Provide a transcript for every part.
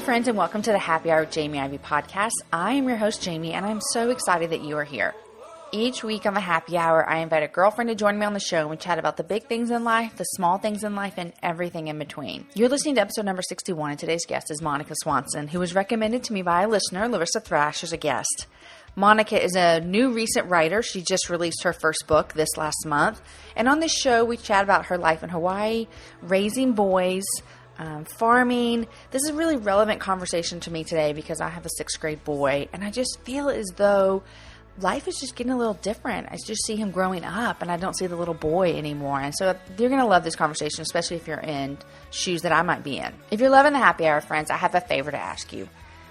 Hey friends, and welcome to the Happy Hour with Jamie Ivey podcast. I am your host, Jamie, and I'm so excited that you are here. Each week on the Happy Hour, I invite a girlfriend to join me on the show and we chat about the big things in life, the small things in life, and everything in between. You're listening to episode number 61, and today's guest is Monica Swanson, who was recommended to me by a listener, Larissa Thrash, as a guest. Monica is a new recent writer. She just released her first book this last month. And on this show, we chat about her life in Hawaii, raising boys, farming. This is a really relevant conversation to me today because I have a 6th grade boy, and I just feel as though life is just getting a little different. I just see him growing up, and I don't see the little boy anymore. And so you're going to love this conversation, especially if you're in shoes that I might be in. If you're loving the Happy Hour, friends, I have a favor to ask you.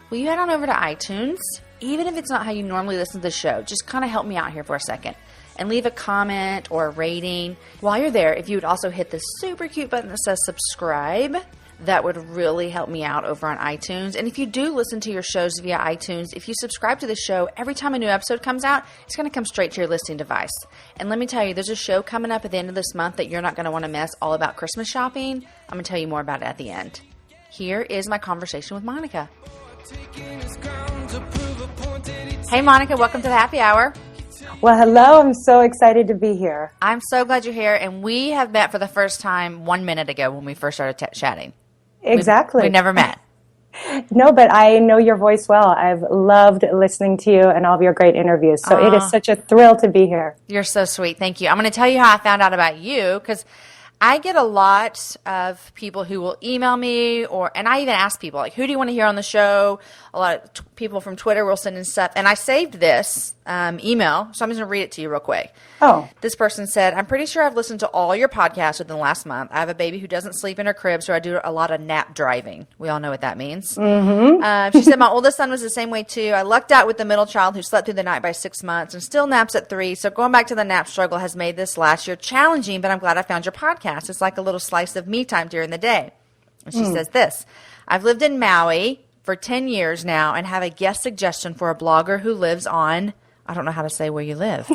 Will you head on over to iTunes, even if it's not how you normally listen to the show? Just kind of help me out here for a second and leave a comment or a rating. While you're there, if you would also hit the super cute button that says subscribe, that would really help me out over on iTunes. And if you do listen to your shows via iTunes, if you subscribe to the show, every time a new episode comes out, it's going to come straight to your listening device. And let me tell you, there's a show coming up at the end of this month that you're not going to want to miss, all about Christmas shopping. I'm going to tell you more about it at the end. Here is my conversation with Monica. Hey, Monica, welcome to the Happy Hour. Well, hello. I'm so excited to be here. I'm so glad you're here. And we have met for the first time 1 minute ago when we first started chatting. Exactly. We never met. No, but I know your voice well. I've loved listening to you and all of your great interviews. So it is such a thrill to be here. You're so sweet. Thank you. I'm going to tell you how I found out about you because I get a lot of people who will email me and I even ask people, like, who do you want to hear on the show? A lot of people from Twitter will send in stuff. And I saved this email, so I'm just going to read it to you real quick. Oh. This person said, I'm pretty sure I've listened to all your podcasts within the last month. I have a baby who doesn't sleep in her crib, so I do a lot of nap driving. We all know what that means. Mm-hmm. She said, my oldest son was the same way too. I lucked out with the middle child who slept through the night by 6 months and still naps at 3. So going back to the nap struggle has made this last year challenging, but I'm glad I found your podcast. It's like a little slice of me time during the day. And she says this, I've lived in Maui for 10 years now and have a guest suggestion for a blogger who lives on, I don't know how to say where you live.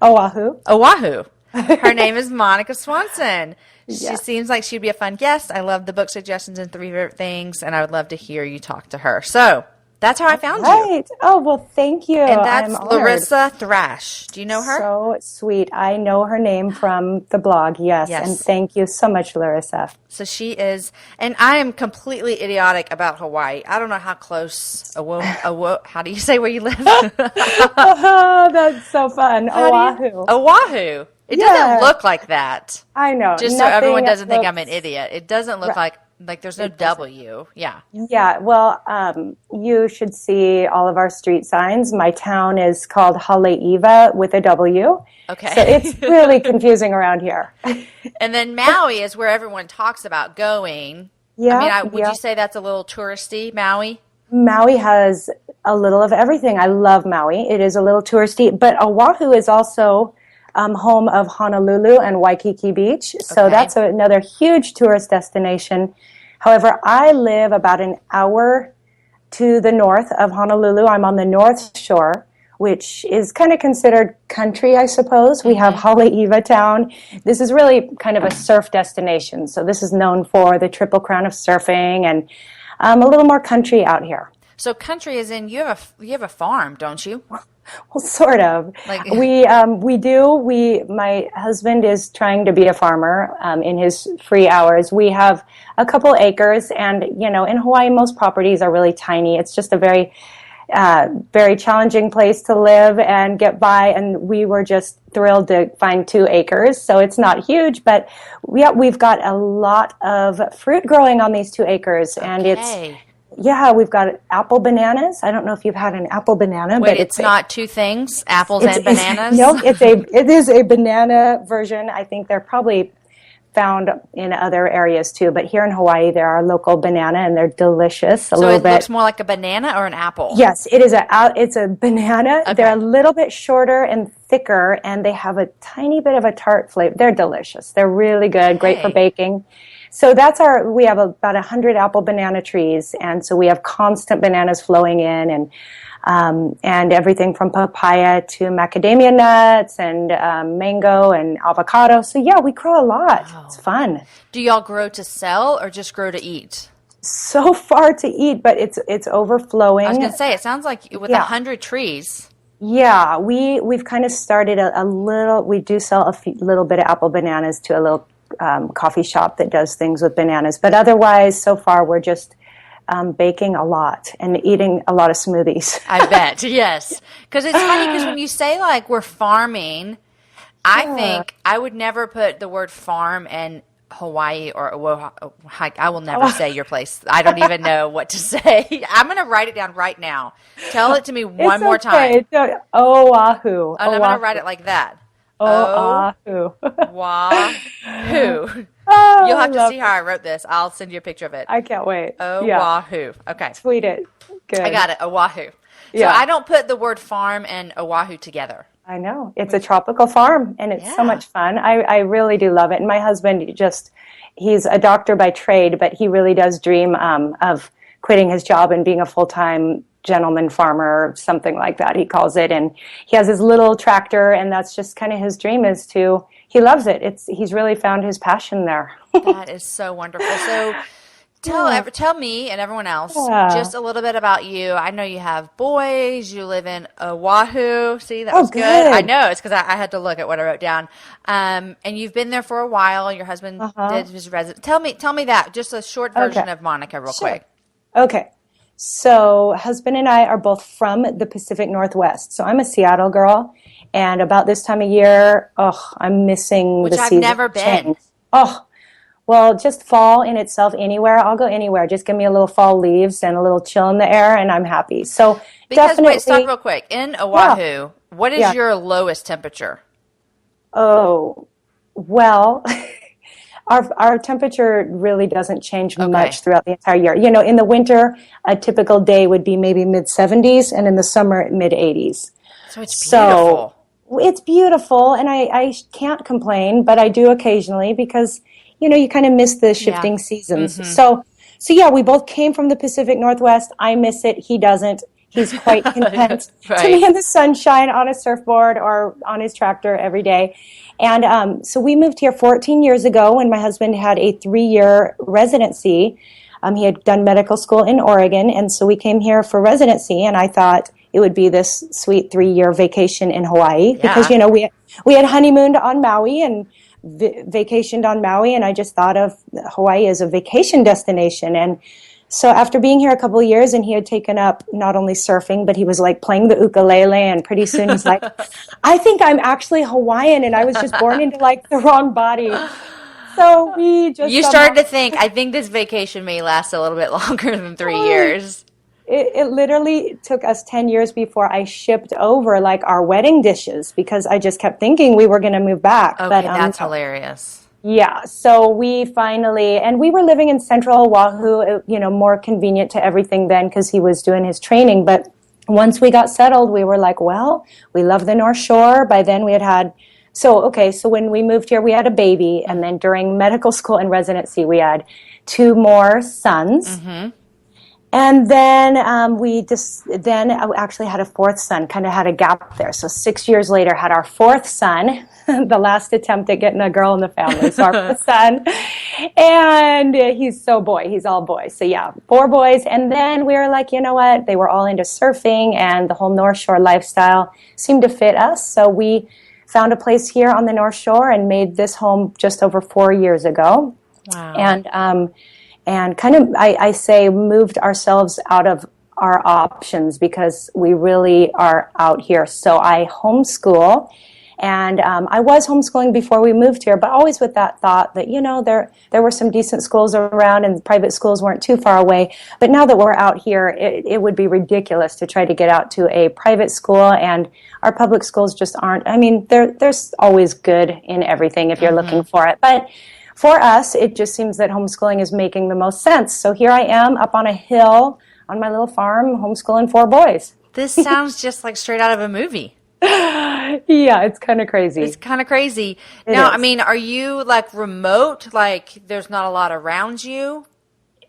Oahu. Her name is Monica Swanson. Yeah. She seems like she'd be a fun guest. I love the book suggestions and 3 favorite things, and I would love to hear you talk to her. So that's how I found you. Oh, well, thank you. And that's Larissa Thrash. Do you know her? So sweet. I know her name from the blog, yes. And thank you so much, Larissa. So she is, and I am completely idiotic about Hawaii. I don't know how close, how do you say where you live? Oh, that's so fun. Oahu. Oahu. It doesn't look like that. I know. Just so everyone doesn't think I'm an idiot. It doesn't look like there's no W. Yeah. Yeah. Well, you should see all of our street signs. My town is called Haleiwa with a W. Okay. So it's really confusing around here. And then Maui is where everyone talks about going. Yeah. I mean, would you say that's a little touristy, Maui? Maui has a little of everything. I love Maui. It is a little touristy, but Oahu is also home of Honolulu and Waikiki Beach. So that's another huge tourist destination. However, I live about an hour to the north of Honolulu. I'm on the North Shore, which is kind of considered country, I suppose. We have Haleiwa Town. This is really kind of a surf destination. So this is known for the Triple Crown of surfing and a little more country out here. So country is in, you have a farm, don't you? Well, sort of. We do. My husband is trying to be a farmer in his free hours. We have a couple acres, and in Hawaii, most properties are really tiny. It's just a very, very challenging place to live and get by. And we were just thrilled to find 2 acres. So it's not huge, but we've got a lot of fruit growing on these 2 acres, and we've got apple bananas. I don't know if you've had an apple banana. Wait, but it's not 2 things, apples and bananas? No, it is a banana version. I think they're probably found in other areas too. But here in Hawaii, there are local banana, and they're delicious. So it looks more like a banana or an apple? Yes, it's a banana. Okay. They're a little bit shorter and thicker, and they have a tiny bit of a tart flavor. They're delicious. They're really good, great for baking. So we have about 100 apple banana trees, and so we have constant bananas flowing in, and everything from papaya to macadamia nuts and mango and avocado. So we grow a lot. Wow. It's fun. Do y'all grow to sell or just grow to eat? so far to eat, but it's overflowing. I was going to say, it sounds like with 100 trees. Yeah, we've kind of started a little. We do sell a little bit of apple bananas to a little coffee shop that does things with bananas. But otherwise, so far, we're just baking a lot and eating a lot of smoothies. I bet, yes. Because it's funny, because when you say, like, we're farming, I think I would never put the word farm in Hawaii or I will never say your place. I don't even know what to say. I'm going to write it down right now. Tell it to me one more time. Oahu. And I'm going to write it like that. Oahu. Wahoo. Oh, You'll have to see how I wrote this. I'll send you a picture of it. I can't wait. Oahu. Okay. Tweet it. Good. I got it. Oahu. So Yeah. I don't put the word farm and Oahu together. I know. It's a tropical farm, and it's so much fun. I really do love it. And my husband he's a doctor by trade, but he really does dream of quitting his job and being a full-time gentleman farmer, something like that, he calls it. And he has his little tractor, and that's just kind of his dream he loves it. He's really found his passion there. That is so wonderful. So tell me and everyone else just a little bit about you. I know you have boys. You live in Oahu. See, that was good. I know. It's because I had to look at what I wrote down. And you've been there for a while. Your husband did his resident. Tell me that. Just a short version of Monica real quick. Okay. So husband and I are both from the Pacific Northwest. So I'm a Seattle girl. And about this time of year, I'm missing the season. Which I've never been. Well, just fall in itself anywhere. I'll go anywhere. Just give me a little fall leaves and a little chill in the air, and I'm happy. So definitely. Wait, stop real quick. In Oahu, what is your lowest temperature? Oh, well, our temperature really doesn't change much throughout the entire year. In the winter, a typical day would be maybe mid-70s, and in the summer, mid-80s. So it's beautiful. It's beautiful, and I can't complain, but I do occasionally because, you kind of miss the shifting seasons. Mm-hmm. So yeah, we both came from the Pacific Northwest. I miss it. He doesn't. He's quite content to be in the sunshine on a surfboard or on his tractor every day. And so we moved here 14 years ago when my husband had a 3-year residency. He had done medical school in Oregon, and so we came here for residency, and I thought it would be this sweet 3-year vacation in Hawaii because, we had honeymooned on Maui and vacationed on Maui, and I just thought of Hawaii as a vacation destination. And so after being here a couple of years, and he had taken up not only surfing, but he was like playing the ukulele, and pretty soon he's like, I think I'm actually Hawaiian, and I was just born into like the wrong body. So we just... You started to think, I think this vacation may last a little bit longer than 3 years. It literally took us 10 years before I shipped over like our wedding dishes because I just kept thinking we were going to move back. Okay, but, that's hilarious. Yeah, so we finally, and we were living in central Oahu, more convenient to everything then because he was doing his training. But once we got settled, we were like, well, we love the North Shore. By then we had so when we moved here, we had a baby. And then during medical school and residency, we had 2 more sons. Mm-hmm. And then we then actually had a 4th son, kind of had a gap there. So 6 years later, had our 4th son, the last attempt at getting a girl in the family. So our 4th son, and he's all boys. So yeah, 4 boys. And then we were like, you know what? They were all into surfing, and the whole North Shore lifestyle seemed to fit us. So we found a place here on the North Shore and made this home just over 4 years ago. Wow. And kind of, I say, moved ourselves out of our options because we really are out here. So I homeschool, and I was homeschooling before we moved here, but always with that thought that, there were some decent schools around and private schools weren't too far away. But now that we're out here, it would be ridiculous to try to get out to a private school, and our public schools just aren't. I mean, there's always good in everything if you're looking for it. But for us, it just seems that homeschooling is making the most sense. So here I am up on a hill on my little farm, homeschooling 4 boys. This sounds just like straight out of a movie. Yeah, it's kind of crazy. Now, I mean, are you like remote? Like there's not a lot around you?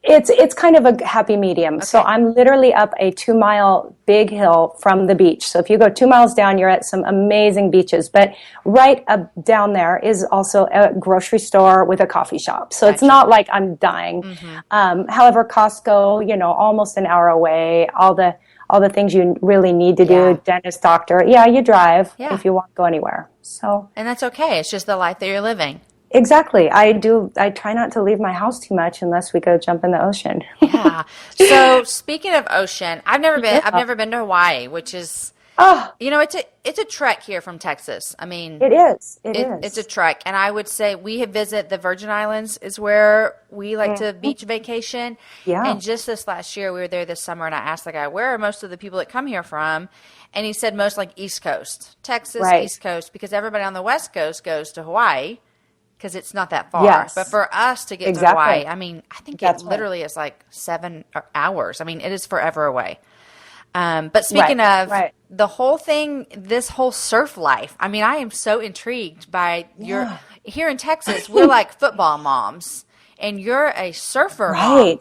It's kind of a happy medium. Okay. So I'm literally up a 2-mile big hill from the beach. So if you go 2 miles down, you're at some amazing beaches. But right up down there is also a grocery store with a coffee shop. So it's not like I'm dying. However, Costco, almost an hour away. All the things you really need to do, dentist, doctor. Yeah, you drive if you want to go anywhere. So, and that's okay. It's just the life that you're living. Exactly. I try not to leave my house too much unless we go jump in the ocean. Yeah. So speaking of ocean, I've never been to Hawaii, which is, it's a trek here from Texas. I mean, it is. It's a trek. And I would say we have visited the Virgin Islands is where we like to beach vacation. Yeah. And just this last year, we were there this summer and I asked the guy, where are most of the people that come here from? And he said most like East Coast, Texas, East Coast, because everybody on the West Coast goes to Hawaii. Because it's not that far. Yes. But for us to get to Hawaii, I mean, I think it literally is like 7 hours. I mean, it is forever away. But speaking of the whole thing, this whole surf life, I mean, I am so intrigued by here in Texas, we're like football moms, and you're a surfer mom.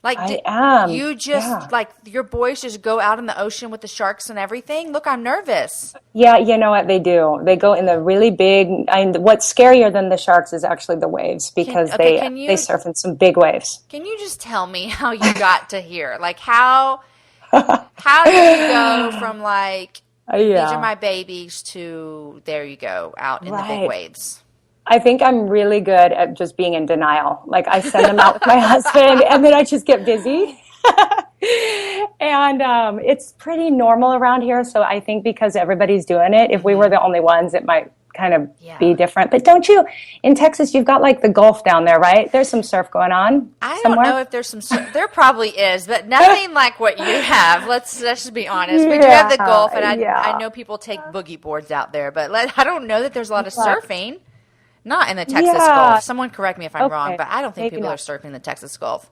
Like, I am. You just, like, your boys just go out in the ocean with the sharks and everything? Look, I'm nervous. Yeah, you know what they do? They go in the really big, what's scarier than the sharks is actually the waves, because they surf in some big waves. Can you just tell me how you got to here? Like, how did you go from, like, these are my babies to there you go, out in the big waves? I think I'm really good at just being in denial. Like, I send them out with my husband, and then I just get busy. And it's pretty normal around here. So I think because everybody's doing it, if we were the only ones, it might kind of be different. But don't you, in Texas, you've got like the Gulf down there, right? There's some surf going on. I don't know if there's some surf. There probably is, but nothing like what you have. Let's just be honest. We do have the Gulf, and I know people take boogie boards out there, but I don't know that there's a lot of surfing. Not in the Texas Gulf. Someone correct me if I'm wrong, but I don't think people are surfing the Texas Gulf.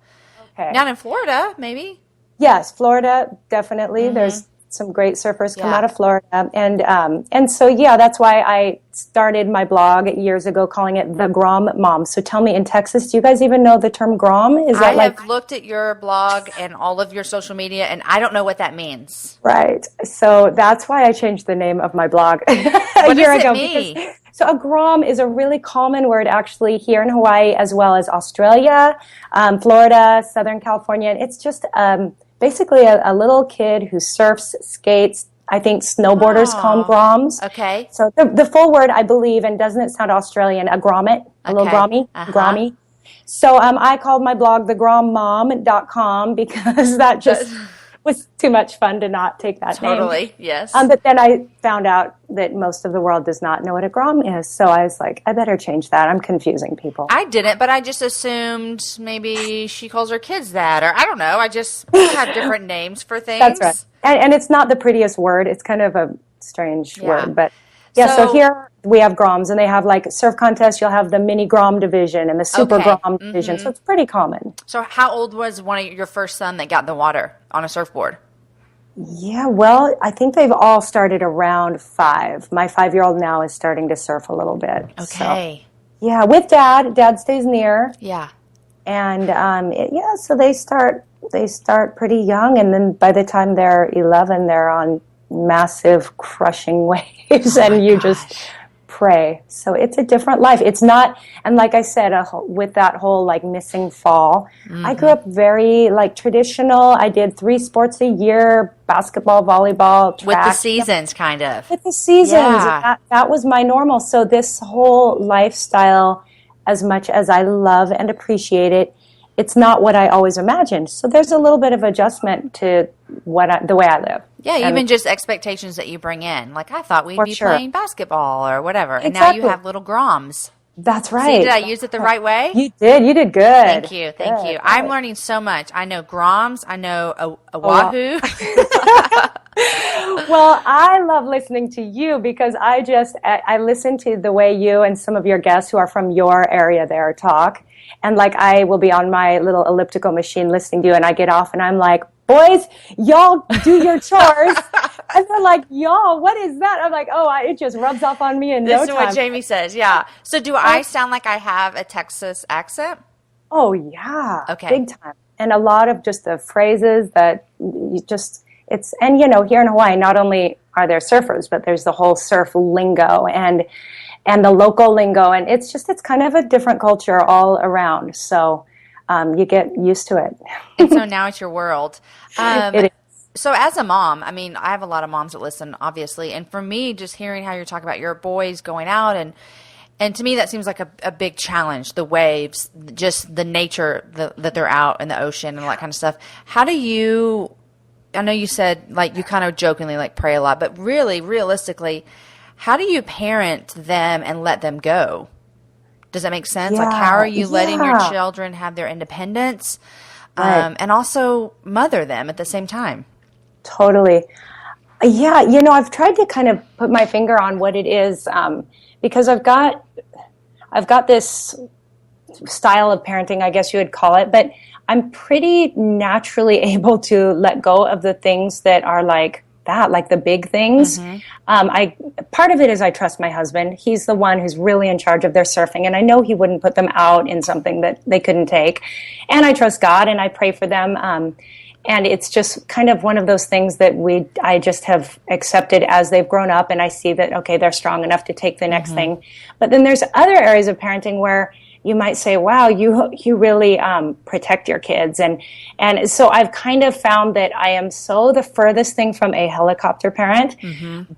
Okay. Not in Florida, maybe? Yes, Florida, definitely. There's some great surfers come out of Florida. And so, that's why I started my blog years ago calling it The Grom Mom. So tell me, in Texas, do you guys even know the term Grom? I have looked at your blog and all of your social media, and I don't know what that means. Right. So that's why I changed the name of my blog a year ago. What does it mean? So a grom is a really common word actually here in Hawaii as well as Australia, Florida, Southern California. It's just basically a little kid who surfs, skates. I think snowboarders call them groms. Okay. So the full word, I believe, and doesn't it sound Australian, a grommet, a little grommy, grommy. So I called my blog thegrommom.com because that just was too much fun to not take that name. Totally, yes. But then I found out that most of the world does not know what a grom is. So I was like, I better change that. I'm confusing people. I didn't, but I just assumed maybe she calls her kids that, or I don't know. I just have different names for things. That's right. And it's not the prettiest word. It's kind of a strange word. But so here we have groms, and they have like surf contests. You'll have the mini grom division and the super grom division. So it's pretty common. So how old was one of your first son that got in the water on a surfboard? Yeah, well, I think they've all started around 5. My 5-year-old now is starting to surf a little bit. Okay. So, with Dad. Dad stays near. Yeah. And so they start pretty young, and then by the time they're 11, they're on massive crushing waves, and you just pray. So it's a different life. It's not, and like I said, with that whole like missing fall, I grew up very like traditional. I did 3 sports a year: basketball, volleyball, track. With the seasons, kind of. With the seasons. Yeah. That was my normal. So this whole lifestyle, as much as I love and appreciate it, it's not what I always imagined. So there's a little bit of adjustment to the way I live. Yeah, even just expectations that you bring in. Like, I thought we'd be playing basketball or whatever. And now you have little groms. That's right. See, did I use it the right way? You did. You did good. Thank you. Good. I'm learning so much. I know groms. I know Oahu. Well, I love listening to you because I listen to the way you and some of your guests who are from your area there talk. And like I will be on my little elliptical machine listening to you, and I get off and I'm like, boys, y'all do your chores. And they're like, y'all, what is that? I'm like, it just rubs off on me in no time. This is what Jamie says, yeah. So do I sound like I have a Texas accent? Oh, yeah. Okay. Big time. And a lot of just the phrases that you just, it's, and here in Hawaii, not only are there surfers, but there's the whole surf lingo and the local lingo. And it's kind of a different culture all around. So you get used to it. And so now it's your world. It is. So as a mom, I mean, I have a lot of moms that listen, obviously. And for me, just hearing how you're talking about your boys going out and to me, that seems like a big challenge, the waves, just the nature that they're out in the ocean and all that kind of stuff. How do you, I know you said, like, you kind of jokingly, like, pray a lot, but really, realistically, how do you parent them and let them go? Does that make sense? Yeah, Like, how are you letting your yeah. children have their independence Right. and also mother them at the same time? Totally. Yeah, I've tried to kind of put my finger on what it is, because I've got this style of parenting, I guess you would call it, but I'm pretty naturally able to let go of the things that are like that, like the big things. Part of it is I trust my husband. He's the one who's really in charge of their surfing, and I know he wouldn't put them out in something that they couldn't take. And I trust God, and I pray for them. And it's just kind of one of those things that I just have accepted as they've grown up, and I see that, okay, they're strong enough to take the next thing. But then there's other areas of parenting where you might say, wow, you really protect your kids. And so I've kind of found that I am so the furthest thing from a helicopter parent,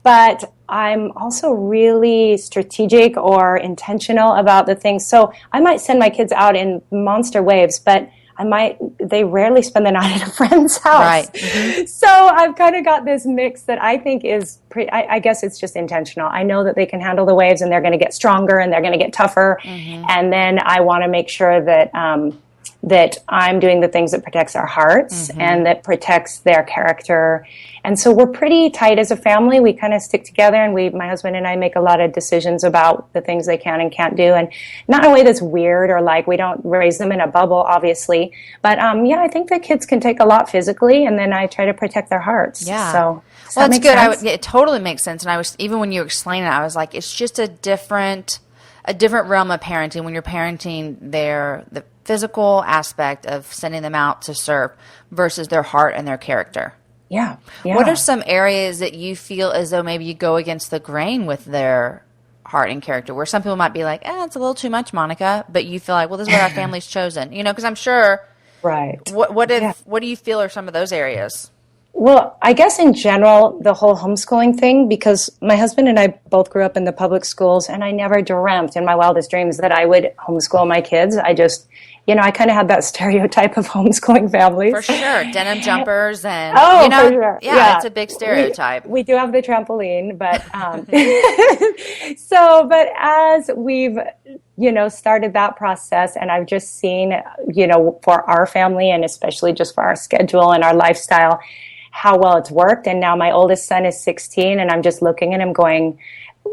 but I'm also really strategic or intentional about the things. So I might send my kids out in monster waves, but they rarely spend the night at a friend's house. Right. So I've kind of got this mix that I think is I guess it's just intentional. I know that they can handle the waves and they're going to get stronger and they're going to get tougher. And then I want to make sure that, that I'm doing the things that protects our hearts and that protects their character. And so we're pretty tight as a family. We kind of stick together, and my husband and I make a lot of decisions about the things they can and can't do. And not in a way that's weird or like we don't raise them in a bubble, obviously. But yeah, I think that kids can take a lot physically, and then I try to protect their hearts. Yeah. So Well, that's good. It totally makes sense. And even when you were explaining it, I was like, it's just a different realm of parenting when you're parenting the physical aspect of sending them out to surf versus their heart and their character. Yeah. What are some areas that you feel as though maybe you go against the grain with their heart and character, where some people might be like, it's a little too much, Monica, but you feel like, well, this is what our family's chosen, because I'm sure. Right. What do you feel are some of those areas? Well, I guess in general, the whole homeschooling thing, because my husband and I both grew up in the public schools, and I never dreamt in my wildest dreams that I would homeschool my kids. I just, I kind of had that stereotype of homeschooling families. For sure. Denim jumpers and, for sure. Yeah, it's a big stereotype. We do have the trampoline, but, but as we've, started that process, and I've just seen, for our family and especially just for our schedule and our lifestyle, how well it's worked. And now my oldest son is 16, and I'm just looking at him going,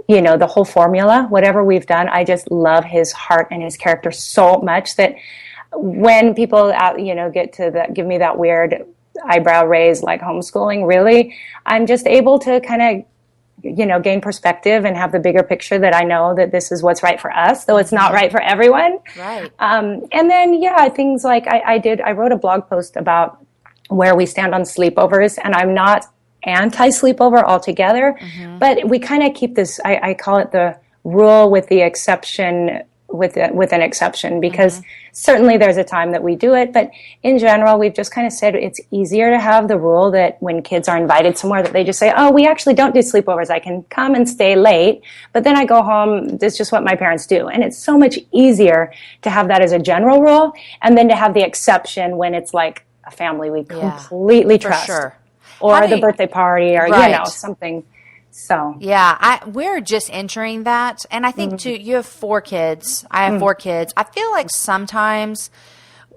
the whole formula, whatever we've done, I just love his heart and his character so much that when people get to give me that weird eyebrow raise, like homeschooling, really, I'm just able to kind of, gain perspective and have the bigger picture that I know that this is what's right for us, though it's not right for everyone. Right. And then, things like I wrote a blog post about where we stand on sleepovers, and I'm not anti-sleepover altogether, but we kind of keep this, I call it the rule with the exception, with an exception, because certainly there's a time that we do it, but in general, we've just kind of said it's easier to have the rule that when kids are invited somewhere that they just say, oh, we actually don't do sleepovers. I can come and stay late, but then I go home. That's just what my parents do. And it's so much easier to have that as a general rule, and then to have the exception when it's like a family we completely trust. For sure. Or the birthday party, or, Right. Something. So. Yeah, we're just entering that. And I think, too, you have 4 kids. I have 4 kids. I feel like sometimes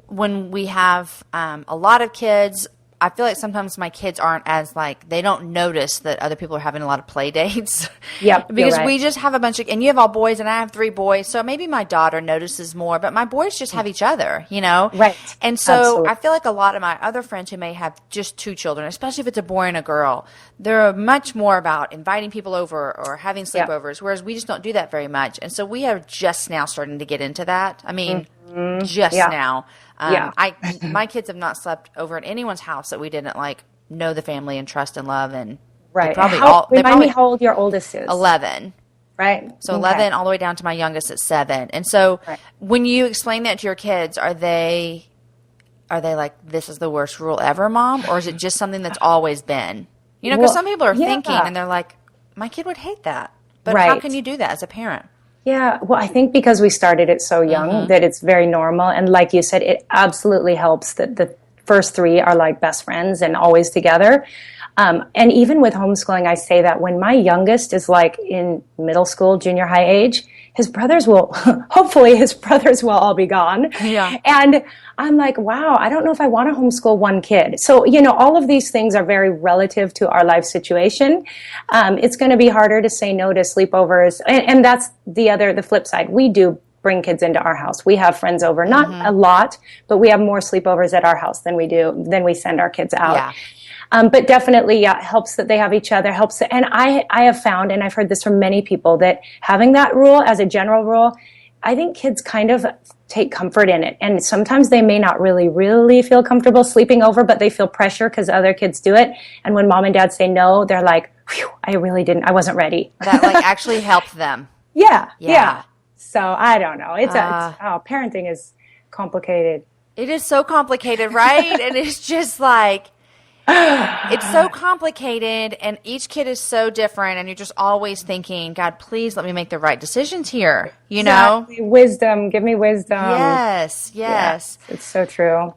when we have a lot of kids, I feel like sometimes my kids aren't as they don't notice that other people are having a lot of play dates. Yep. Because right. we just have a bunch of, and you have all boys and I have 3 boys. So maybe my daughter notices more, but my boys just have each other, Right. And so Absolutely. I feel like a lot of my other friends who may have just 2 children, especially if it's a boy and a girl, they're much more about inviting people over or having sleepovers, whereas we just don't do that very much. And so we are just now starting to get into that. I mean, just Yeah. now. Yeah. My kids have not slept over at anyone's house that we didn't like know the family and trust and love, and Right. remind me how old your oldest is. 11. Right. So Okay. 11 all the way down to my youngest at 7. And so Right. when you explain that to your kids, are they like, this is the worst rule ever, Mom? Or is it just something that's always been? You know, because some people are thinking and they're like, my kid would hate that. But how can you do that as a parent? Yeah, well, I think because we started it so young that it's very normal. And like you said, it absolutely helps that the first 3 are like best friends and always together. And even with homeschooling, I say that when my youngest is like in middle school, junior high age, his brothers will, hopefully his brothers will all be gone. Yeah. And I'm like, wow, I don't know if I want to homeschool one kid. So, all of these things are very relative to our life situation. It's going to be harder to say no to sleepovers. And that's the flip side. We do bring kids into our house. We have friends over, not a lot, but we have more sleepovers at our house than we send our kids out. Yeah. But definitely, it helps that they have each other, and I have found, and I've heard this from many people, that having that rule as a general rule, I think kids kind of take comfort in it. And sometimes they may not really, really feel comfortable sleeping over, but they feel pressure because other kids do it. And when mom and dad say no, they're like, whew, I wasn't ready. That like actually helped them. Yeah. So I don't know. Parenting is complicated. It is so complicated, right? And it's just like, it's so complicated, and each kid is so different, and you're just always thinking, God, please let me make the right decisions here, know? Wisdom. Give me wisdom. Yes. It's so true.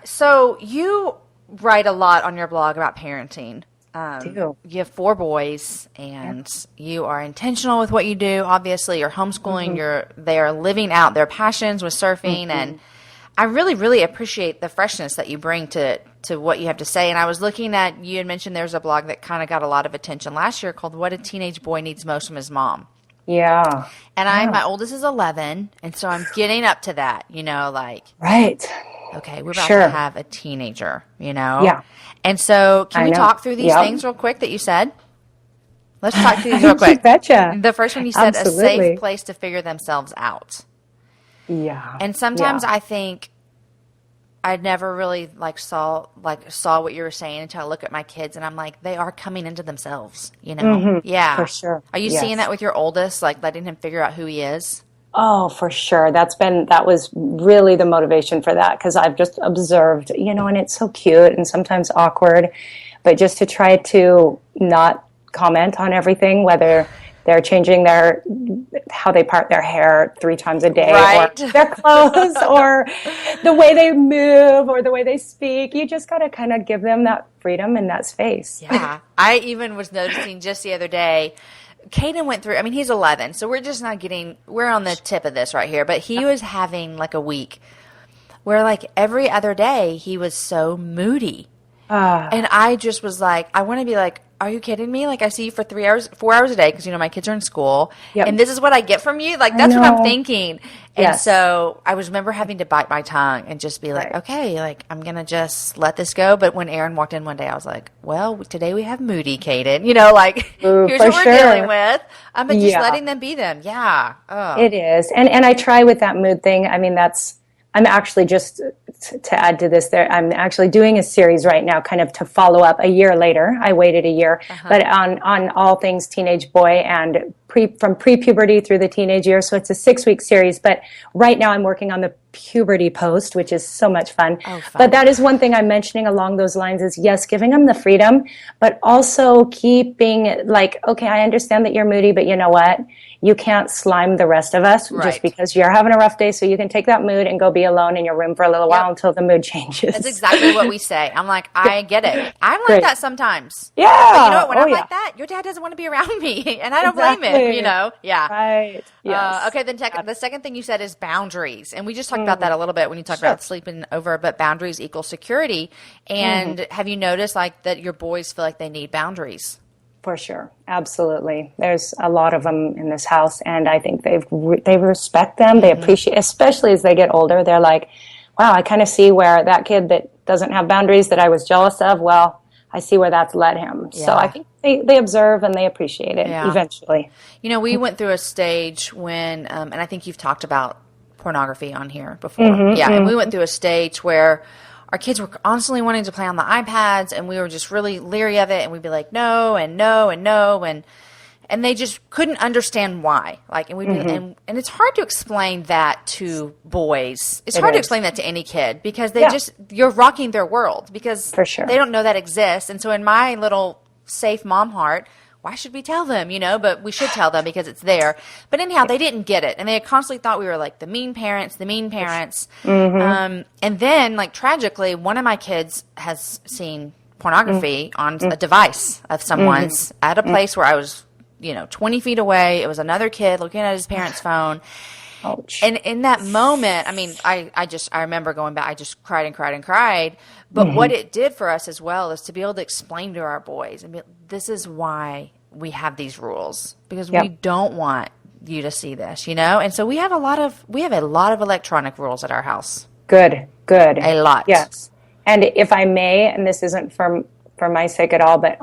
So you write a lot on your blog about parenting. Do. You have 4 boys, and you are intentional with what you do. Obviously, you're homeschooling. They are living out their passions with surfing, and I really, really appreciate the freshness that you bring to what you have to say. And I was looking at, you had mentioned there's a blog that kind of got a lot of attention last year called What a Teenage Boy Needs Most from His Mom. Yeah. And my oldest is 11, and so I'm getting up to that, like. Right. Okay, we're about to have a teenager, Yeah. And so can we talk through these things real quick that you said? Let's talk through these real quick. You betcha. The first one you said, Absolutely. a safe place to figure themselves out. Yeah. And sometimes I think I never really saw what you were saying until I look at my kids, and I'm like, they are coming into themselves, Yeah. For sure. Are you seeing that with your oldest, like letting him figure out who he is? Oh, for sure. That was really the motivation for that, because I've just observed, and it's so cute and sometimes awkward, but just to try to not comment on everything, whether they're changing how they part their hair 3 times a day, right. or their clothes, or the way they move, or the way they speak. You just got to kind of give them that freedom and that space. Yeah. I even was noticing just the other day, Caden went through, he's 11, so we're on the tip of this right here, but he was having like a week where like every other day he was so moody. And I just was like, I want to be like, are you kidding me? Like, I see you for 4 hours a day because, my kids are in school. Yep. And this is what I get from you? Like, that's what I'm thinking. And Yes. so I remember having to bite my tongue and just be like, okay, like, I'm going to just let this go. But when Aaron walked in one day, I was like, well, today we have Moody, Caden. Here's what we're dealing with. But just letting them be them. Yeah. Oh. It is. And I try with that mood thing. I'm actually just to add to this there, I'm actually doing a series right now kind of to follow up a year later. I waited a year, but on all things teenage boy and from pre-puberty through the teenage years. So it's a 6-week series, but right now I'm working on the puberty post, which is so much fun. But that is one thing I'm mentioning along those lines is, yes, giving them the freedom, but also keeping like, okay, I understand that you're moody, but you know what? You can't slime the rest of us just because you're having a rough day. So you can take that mood and go be alone in your room for a little while until the mood changes. That's exactly what we say. I'm like, I get it. I'm like that sometimes. Yeah. But you know what? When I'm like that, your dad doesn't want to be around me. And I don't blame him, Yeah. Right. Yes. Okay, then the second thing you said is boundaries. And we just talked about that a little bit when you talked about sleeping over, but boundaries equal security. And have you noticed like that your boys feel like they need boundaries? For sure. Absolutely. There's a lot of them in this house, and I think they respect them. They appreciate, especially as they get older. They're like, wow, I kind of see where that kid that doesn't have boundaries that I was jealous of, well, I see where that's led him. Yeah. So I think they observe and they appreciate it eventually. We went through a stage when, and I think you've talked about pornography on here before. And we went through a stage where our kids were constantly wanting to play on the iPads, and we were just really leery of it, and we'd be like, no, and no, and no, and they just couldn't understand why. Like, and we'd be, and it's hard to explain that to boys. It's hard to explain that to any kid, because they you're rocking their world, because For sure. they don't know that exists. And so in my little safe mom heart, why should we tell them, but we should tell them because it's there. But anyhow, they didn't get it. And they constantly thought we were like the mean parents. And then, like, tragically, one of my kids has seen pornography on a device of someone's at a place where I was, 20 feet away. It was another kid looking at his parents' phone. Ouch. And in that moment, I mean, I remember going back, I just cried and cried and cried. But what it did for us as well is to be able to explain to our boys, and this is why we have these rules, because we don't want you to see this, And so we have a lot of electronic rules at our house. Good. A lot. Yes. And if I may, and this isn't for my sake at all, but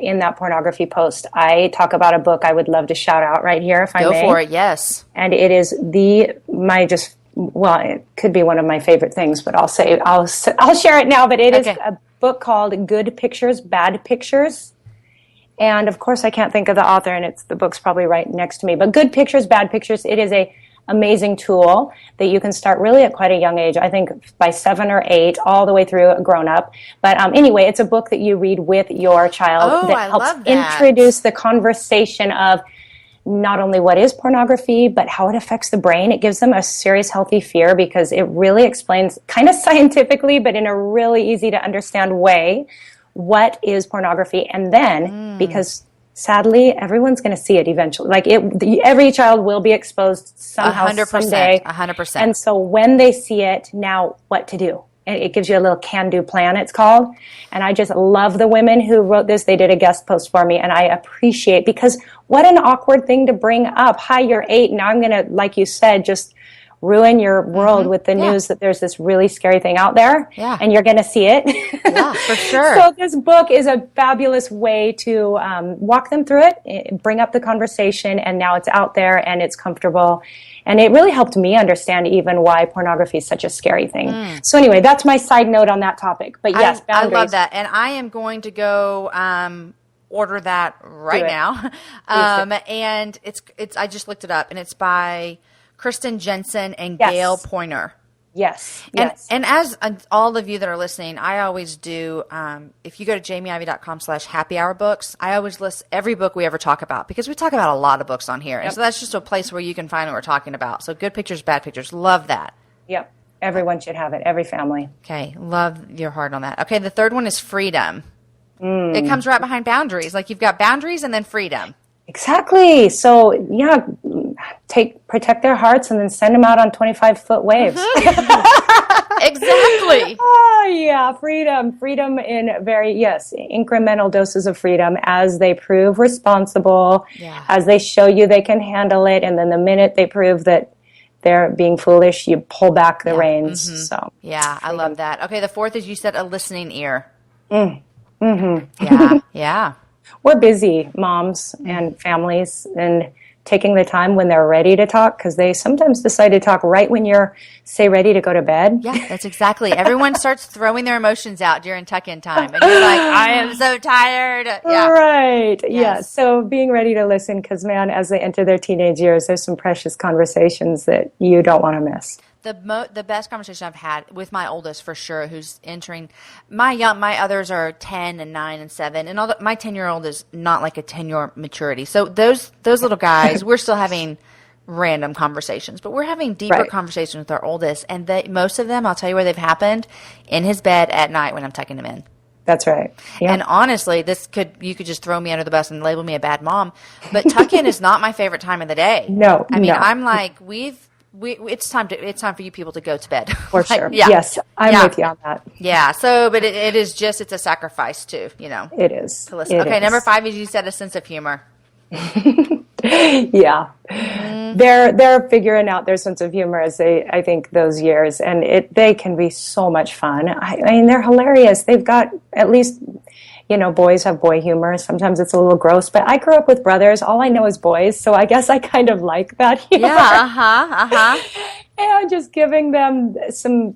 in that pornography post, I talk about a book I would love to shout out right here, if I may. Go for it, yes. And it is it could be one of my favorite things, but I'll share it now. But it is a book called Good Pictures, Bad Pictures. And of course, I can't think of the author, and the book's probably right next to me. But Good Pictures, Bad Pictures, it is a amazing tool that you can start really at quite a young age. I think by 7 or 8, all the way through a grown up. But anyway, it's a book that you read with your child that helps introduce the conversation of not only what is pornography, but how it affects the brain. It gives them a serious, healthy fear, because it really explains, kind of scientifically, but in a really easy to understand way, what is pornography. And then, because sadly, everyone's going to see it eventually. Like, every child will be exposed somehow, 100%, someday. 100%. And so when they see it, now what to do? And it gives you a little can-do plan, it's called. And I just love the women who wrote this. They did a guest post for me, and I appreciate, because what an awkward thing to bring up. Hi, you're 8. Now I'm going to, like you said, just ruin your world with the news that there's this really scary thing out there, and you're going to see it. Yeah, for sure. So this book is a fabulous way to walk them through it, bring up the conversation, and now it's out there and it's comfortable. And it really helped me understand even why pornography is such a scary thing. So anyway, that's my side note on that topic. But yes, boundaries. I love that. And I am going to go order that right now. And it's I just looked it up, and it's by Kristen Jensen and Gail Pointer. Yes. And as all of you that are listening, I always do, if you go to jamieivey.com/happyhourbooks, I always list every book we ever talk about, because we talk about a lot of books on here. And so that's just a place where you can find what we're talking about. So Good Pictures, Bad Pictures. Love that. Yep. Everyone should have it. Every family. Okay. Love your heart on that. Okay. The third one is freedom. It comes right behind boundaries. Like, you've got boundaries and then freedom. Exactly. So, protect their hearts and then send them out on 25-foot waves. Exactly. Oh, yeah. Freedom in incremental doses of freedom as they prove responsible, as they show you they can handle it. And then the minute they prove that they're being foolish, you pull back the reins. So, yeah, I love that. Okay. The fourth is, you said, a listening ear. Yeah. We're busy moms and families, and taking the time when they're ready to talk, because they sometimes decide to talk right when you're, say, ready to go to bed. Yeah, that's exactly. Everyone starts throwing their emotions out during tuck-in time, and you're like, I am so tired. Yeah. Right. Yes. Yeah. So being ready to listen, because, man, as they enter their teenage years, there's some precious conversations that you don't want to miss. The best conversation I've had with my oldest, for sure, who's entering my others are 10 and 9 and 7, and my 10-year-old is not like a 10-year maturity. So those little guys, we're still having random conversations, but we're having deeper conversations with our oldest, and most of them, I'll tell you where they've happened, in his bed at night when I'm tucking him in. That's right. Yeah. And honestly, you could just throw me under the bus and label me a bad mom, but tuck-in is not my favorite time of the day. No, I mean, I'm like, it's time for you people to go to bed. For sure. Yeah. Yes, I'm with you on that. Yeah. So, but it's a sacrifice too, It is. To listen. Okay. Number 5 is, you said, a sense of humor. Yeah. They're figuring out their sense of humor as I think those years, and they can be so much fun. I mean, they're hilarious. They've got, at least, boys have boy humor. Sometimes it's a little gross, but I grew up with brothers. All I know is boys, so I guess I kind of like that humor. Yeah, and just giving them some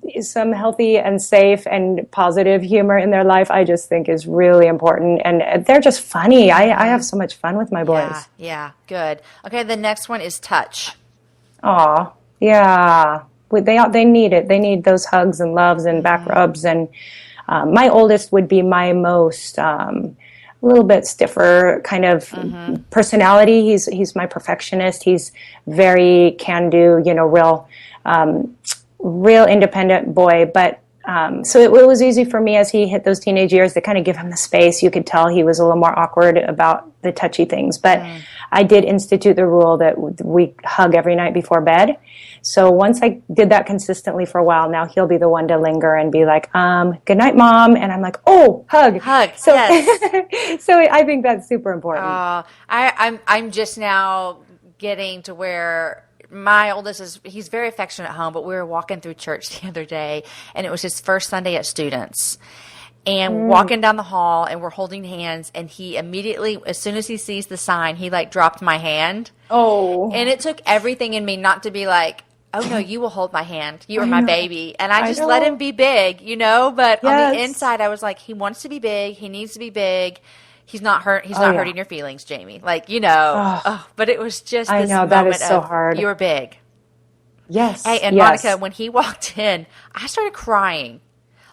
healthy and safe and positive humor in their life, I just think is really important. And they're just funny. I have so much fun with my boys. Yeah, good. Okay, the next one is touch. Aw, yeah. They need it. They need those hugs and loves and back rubs. And my oldest would be my most a little bit stiffer kind of personality. He's my perfectionist. He's very can-do, real independent boy. But so it was easy for me as he hit those teenage years to kind of give him the space. You could tell he was a little more awkward about the touchy things. But I did institute the rule that we hug every night before bed. So once I did that consistently for a while, now he'll be the one to linger and be like, good night, Mom. And I'm like, oh, hug. So, yes. So I think that's super important. I'm just now getting to where my oldest he's very affectionate at home, but we were walking through church the other day, and it was his first Sunday at Students. And walking down the hall, and we're holding hands, and he immediately, as soon as he sees the sign, he like dropped my hand. Oh. And it took everything in me not to be like, oh no, you will hold my hand. You are my baby. And I just let him be big, but on the inside I was like, he wants to be big. He needs to be big. He's not hurting your feelings, Jamie. Like, but it was just this moment that is so hard. You were big. Yes. Hey, and Monica, when he walked in, I started crying.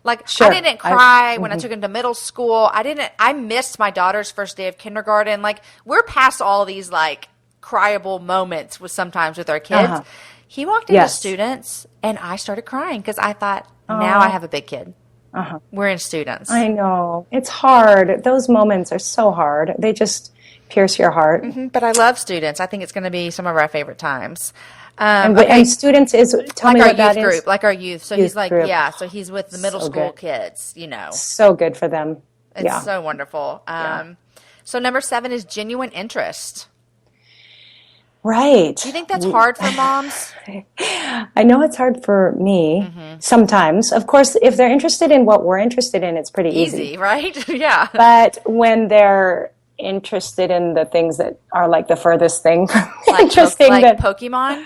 Like, I didn't cry when I took him to middle school. I missed my daughter's first day of kindergarten. Like, we're past all these, like, cryable moments sometimes with our kids. He walked into Students, and I started crying because I thought, now I have a big kid. We're in Students. I know. It's hard. Those moments are so hard. They just pierce your heart. But I love Students. I think it's going to be some of our favorite times. And Students is, tell me what that is. Group, like our youth. So he's like, so he's with the middle school kids, So good for them. It's so wonderful. So number 7 is genuine interest. Right. Do you think that's hard for moms? I know it's hard for me sometimes. Of course, if they're interested in what we're interested in, it's pretty easy. Right? Yeah. But when they're interested in the things that are like the furthest thing from interesting, like Pokemon?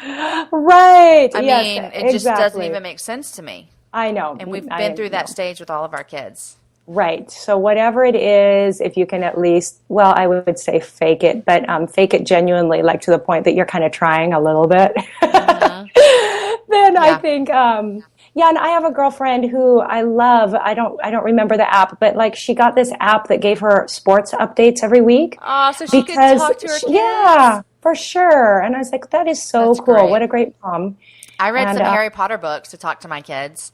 Right. I mean, it just doesn't even make sense to me. I know. And we've been through that stage with all of our kids. Right. So whatever it is, if you can at least, I would say fake it, but fake it genuinely, like to the point that you're kind of trying a little bit, then I think, and I have a girlfriend who I love. I don't remember the app, but like she got this app that gave her sports updates every week. Oh, so she could talk to her kids. Yeah, for sure. And I was like, that is so cool. Great. What a great mom. I read some Harry Potter books to talk to my kids.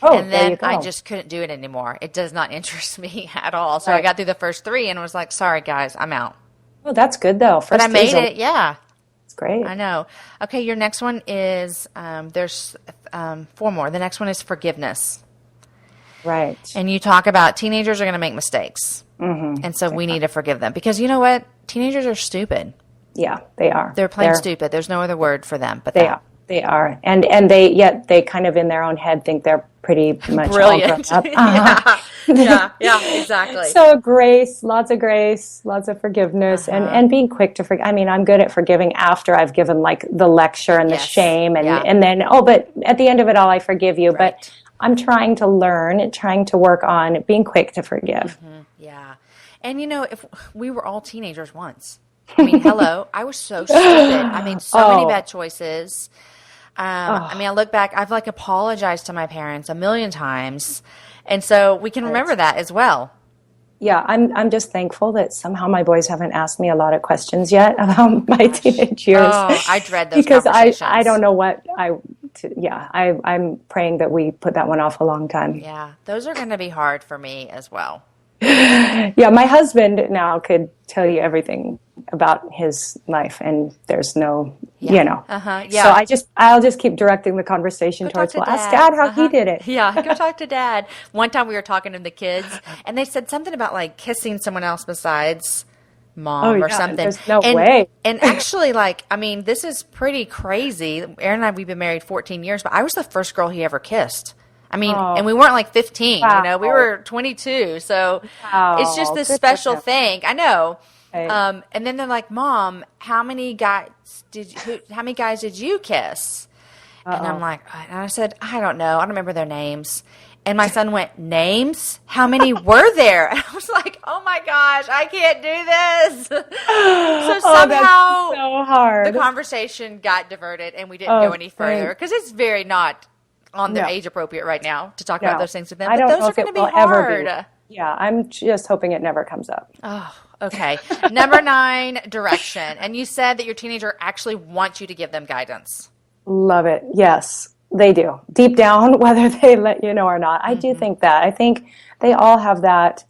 And then I just couldn't do it anymore. It does not interest me at all. So I got through the first 3 and was like, sorry, guys, I'm out. Oh, that's good, though. But I made it, It's great. I know. Okay, your next one is, there's 4 more. The next one is forgiveness. Right. And you talk about teenagers are going to make mistakes. And so we need to forgive them. Because you know what? Teenagers are stupid. Yeah, they are. They're plain stupid. There's no other word for them. But they are. They are. And they kind of in their own head think they're pretty much brilliant. All grown up. Yeah, exactly. So grace, lots of forgiveness, and being quick to forgive. I mean, I'm good at forgiving after I've given like the lecture and the shame, and then, but at the end of it all, I forgive you. Right. But I'm trying to learn, trying to work on being quick to forgive. Yeah. And if we were all teenagers once, I mean, hello, I was so stupid. I made so many bad choices. I mean, I look back, I've like apologized to my parents a million times. And so we can remember that as well. Yeah, I'm just thankful that somehow my boys haven't asked me a lot of questions yet about my teenage years. Oh, I dread those because conversations. I don't know what I'm praying that we put that one off a long time. Yeah, those are going to be hard for me as well. Yeah, my husband now could tell you everything about his life, and there's no, So I'll just keep directing the conversation towards, ask Dad how he did it. Yeah, go talk to Dad. One time we were talking to the kids, and they said something about like kissing someone else besides Mom or something. There's no way. And actually, this is pretty crazy. Aaron and I, we've been married 14 years, but I was the first girl he ever kissed. I mean, and we weren't like 15, we were 22. So it's just this special thing. I know. Right. And then they're like, Mom, how many guys did you kiss? And I'm like, and I said, I don't know. I don't remember their names. And my son went, names? How many were there? And I was like, oh my gosh, I can't do this. So somehow that's so hard. The conversation got diverted and we didn't go any further because it's very not on their age appropriate right now to talk about those things with them. But those are going to be hard. Yeah, I'm just hoping it never comes up. Oh, okay. Number 9, direction. And you said that your teenager actually wants you to give them guidance. Love it. Yes. They do. Deep down, whether they let you know or not. I do think that. I think they all have that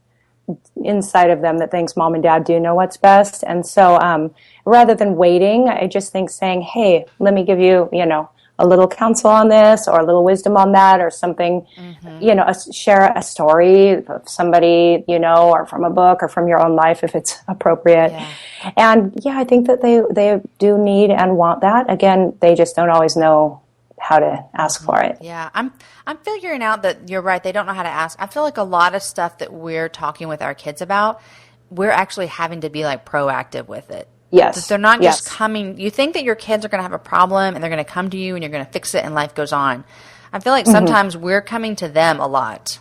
inside of them that thinks mom and dad do know what's best. And so rather than waiting, I just think saying, hey, let me give you, a little counsel on this or a little wisdom on that or something, share a story of somebody, or from a book or from your own life if it's appropriate. Yeah. And I think that they do need and want that. Again, they just don't always know how to ask for it. Yeah, I'm figuring out that you're right. They don't know how to ask. I feel like a lot of stuff that we're talking with our kids about, we're actually having to be like proactive with it. Yes. That they're not just coming. You think that your kids are going to have a problem and they're going to come to you and you're going to fix it and life goes on. I feel like sometimes we're coming to them a lot.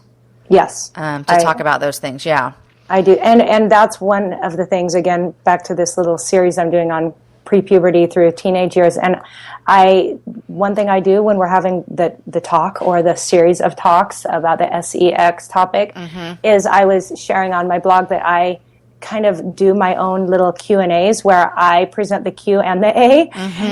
Yes. To talk about those things. Yeah. I do. And that's one of the things, again, back to this little series I'm doing on pre-puberty through teenage years. And one thing I do when we're having the talk or the series of talks about the SEX topic is I was sharing on my blog that I kind of do my own little Q&As where I present the Q and the A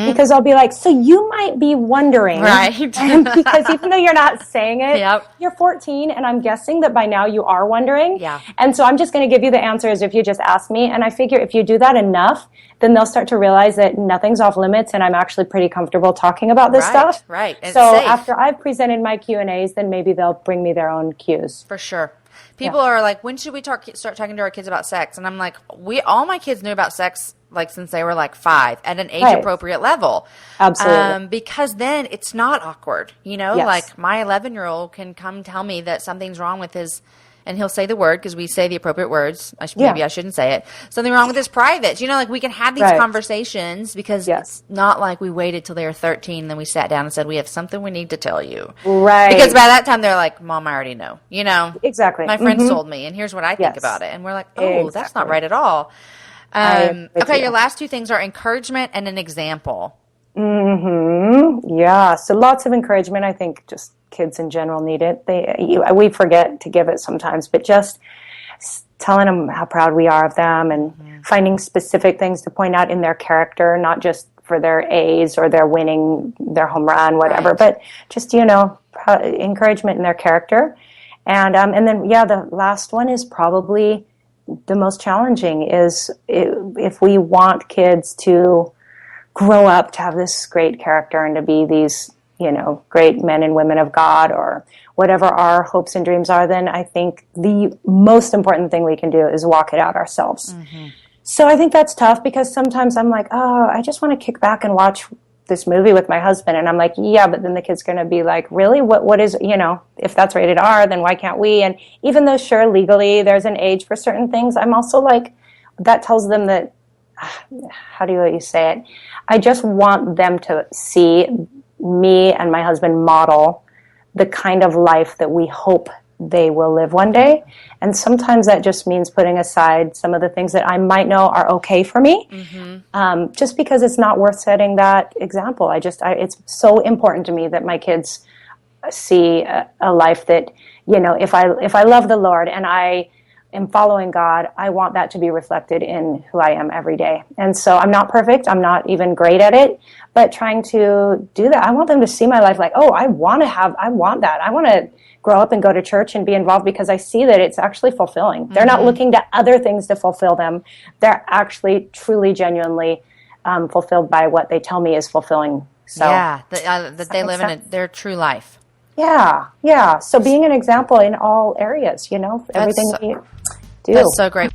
because I'll be like, so you might be wondering, right? Because even though you're not saying it, you're 14 and I'm guessing that by now you are wondering. Yeah. And so I'm just going to give you the answers if you just ask me. And I figure if you do that enough, then they'll start to realize that nothing's off limits and I'm actually pretty comtalking talking about this stuff. Right. And so after I've presented my Q&As, then maybe they'll bring me their own cues. For sure. People are like, when should we start talking to our kids about sex? And I'm like, all my kids knew about sex like since they were like 5 at an age appropriate level. Absolutely. Because then it's not awkward. Like my 11-year-old can come tell me that something's wrong with his, and he'll say the word because we say the appropriate words. Maybe I shouldn't say it. Something wrong with his privates. Like we can have these conversations because it's not like we waited till they were 13 and then we sat down and said, we have something we need to tell you. Right. Because by that time they're like, Mom, I already know. Exactly. My friends told me and here's what I think about it. And we're like, oh, that's not right at all. Okay, your last 2 things are encouragement and an example. Yeah. So lots of encouragement. I think just kids in general need it. We forget to give it sometimes, but just telling them how proud we are of them and finding specific things to point out in their character, not just for their A's or their winning their home run, whatever, but just, encouragement in their character. And then, the last one is probably the most challenging is if we want kids to grow up to have this great character and to be these, great men and women of God or whatever our hopes and dreams are, then I think the most important thing we can do is walk it out ourselves. So I think that's tough because sometimes I'm like, oh, I just want to kick back and watch this movie with my husband. And I'm like, yeah, but then the kid's going to be like, really? What is, if that's rated R, then why can't we? And even though, sure, legally there's an age for certain things, I'm also like, that tells them that, how do you say it? I just want them to see me and my husband model the kind of life that we hope they will live one day. And sometimes that just means putting aside some of the things that I might know are okay for me, just because it's not worth setting that example. It's so important to me that my kids see a life that, if I love the Lord and I am following God, I want that to be reflected in who I am every day. And so I'm not perfect. I'm not even great at it, but trying to do that. I want them to see my life like, oh, I want that. I want to grow up and go to church and be involved because I see that it's actually fulfilling. They're not looking to other things to fulfill them. They're actually truly, genuinely fulfilled by what they tell me is fulfilling. So that they live in their true life. Yeah. So being an example in all areas, everything we do. That's so great.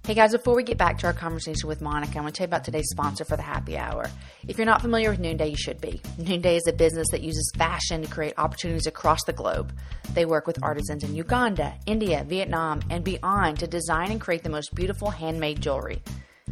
Hey guys, before we get back to our conversation with Monica, I want to tell you about today's sponsor for the happy hour. If you're not familiar with Noonday, you should be. Noonday is a business that uses fashion to create opportunities across the globe. They work with artisans in Uganda, India, Vietnam, and beyond to design and create the most beautiful handmade jewelry.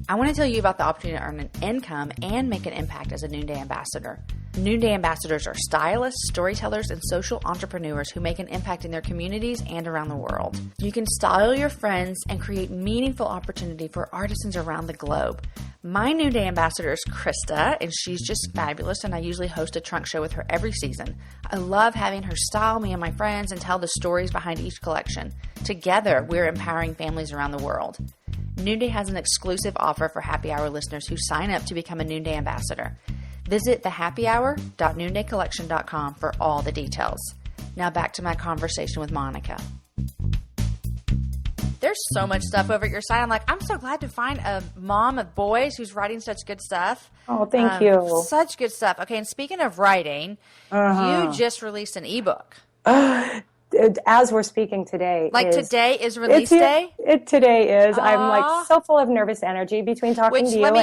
I want to tell you about the opportunity to earn an income and make an impact as a Noonday Ambassador. Noonday Ambassadors are stylists, storytellers, and social entrepreneurs who make an impact in their communities and around the world. You can style your friends and create meaningful opportunity for artisans around the globe. My Noonday Ambassador is Krista, and she's just fabulous, and I usually host a trunk show with her every season. I love having her style me and my friends and tell the stories behind each collection. Together, we're empowering families around the world. Noonday has an exclusive offer for Happy Hour listeners who sign up to become a Noonday Ambassador. Visit thehappyhour.noondaycollection.com for all the details. Now back to my conversation with Monica. There's so much stuff over at your site. I'm so glad to find a mom of boys who's writing such good stuff. Oh, thank you. Such good stuff. Okay, and speaking of writing, you just released an ebook. As we're speaking today. Today is release day? Today is. I'm so full of nervous energy between talking to you. Let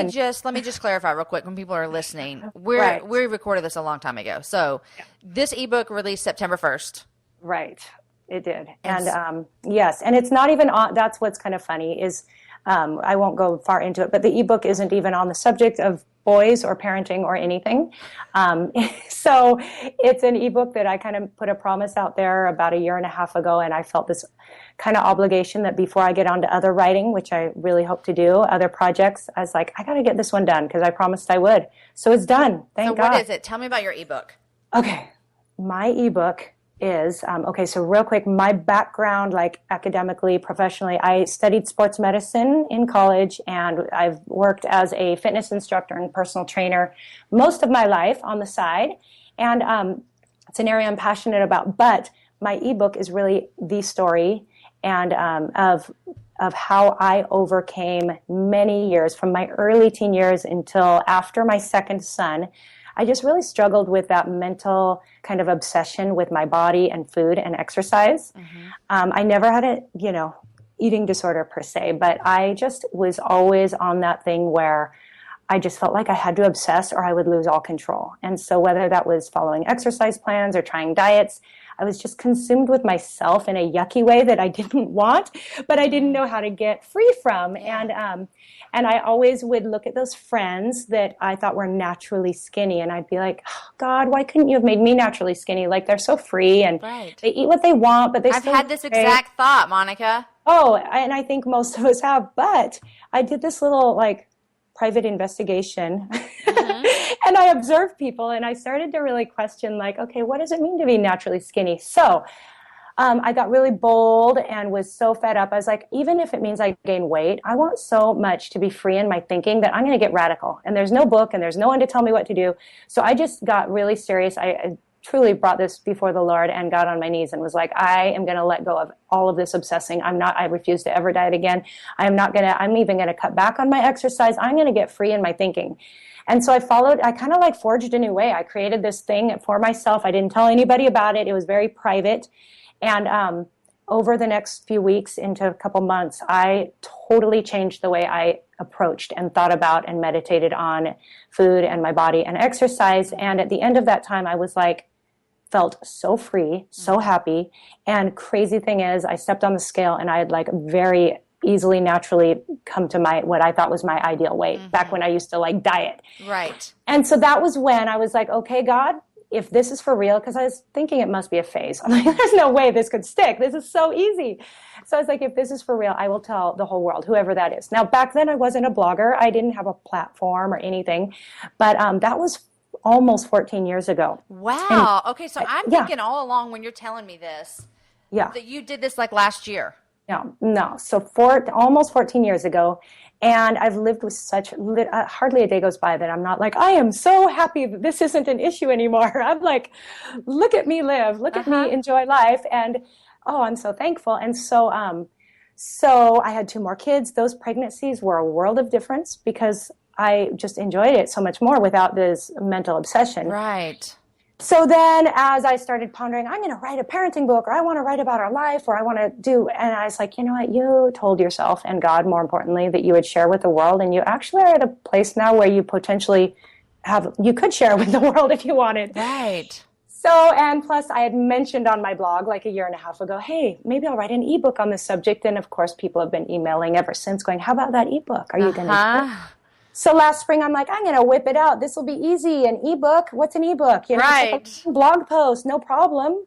me just clarify real quick when people are listening. We recorded this a long time ago. So this ebook released September 1st. Right. It did. And yes, and it's not even on, that's what's kind of funny is I won't go far into it, but the ebook isn't even on the subject of boys or parenting or anything. So it's an ebook that I kind of put a promise out there about a year and a half ago, and I felt this kind of obligation that before I get on to other writing, which I really hope to do, other projects, I was like, I got to get this one done because I promised I would. So it's done. Thank God. So what is it? Tell me about your ebook. Okay. My ebook is, so real quick, my background, academically, professionally, I studied sports medicine in college, and I've worked as a fitness instructor and personal trainer most of my life on the side. And it's an area I'm passionate about, but my ebook is really the story and of how I overcame many years, from my early teen years until after my second son. I just really struggled with that mental kind of obsession with my body and food and exercise. I never had a, eating disorder per se, but I just was always on that thing where I just felt like I had to obsess or I would lose all control. And so whether that was following exercise plans or trying diets, I was just consumed with myself in a yucky way that I didn't want, but I didn't know how to get free from. And I always would look at those friends that I thought were naturally skinny, and I'd be like, oh, God, why couldn't you have made me naturally skinny? They're so free, and they eat what they want, but I've had this exact thought, Monica. Oh, and I think most of us have, but I did this little, private investigation, and I observed people, and I started to really question, okay, what does it mean to be naturally skinny? So I got really bold and was so fed up. I was like, even if it means I gain weight, I want so much to be free in my thinking that I'm going to get radical. And there's no book and there's no one to tell me what to do. So I just got really serious. I truly brought this before the Lord and got on my knees and was like, I am going to let go of all of this obsessing. I refuse to ever diet again. I'm even going to cut back on my exercise. I'm going to get free in my thinking. And so I kind of forged a new way. I created this thing for myself. I didn't tell anybody about it. It was very private. And over the next few weeks into a couple months, I totally changed the way I approached and thought about and meditated on food and my body and exercise. And at the end of that time, I was felt so free, so happy. And crazy thing is, I stepped on the scale and I had very easily, naturally come to what I thought was my ideal weight back when I used to diet. Right. And so that was when I was like, okay, God, if this is for real, because I was thinking it must be a phase. I'm like, there's no way this could stick. This is so easy. So I was like, if this is for real, I will tell the whole world, whoever that is. Now, back then I wasn't a blogger. I didn't have a platform or anything, but that was almost 14 years ago. Wow. And, okay. So I'm thinking all along when you're telling me this, that you did this last year. No. So almost 14 years ago. And I've lived with hardly a day goes by that I'm not I am so happy that this isn't an issue anymore. I'm look at me live, look at me enjoy life. And, I'm so thankful. And so I had 2 more kids. Those pregnancies were a world of difference because I just enjoyed it so much more without this mental obsession. Right. So then as I started pondering, I'm going to write a parenting book, or I want to write about our life, or I want to do, and I was like, you know what, you told yourself and God, more importantly, that you would share with the world, and you actually are at a place now where you potentially you could share with the world if you wanted. Right. So, and plus I had mentioned on my blog like a year and a half ago, hey, maybe I'll write an ebook on this subject. And of course, people have been emailing ever since going, how about that ebook? Are you going to do it? So last spring, I'm like, I'm going to whip it out. This will be easy. An ebook. What's an ebook? You know, right. It's like a blog post, no problem.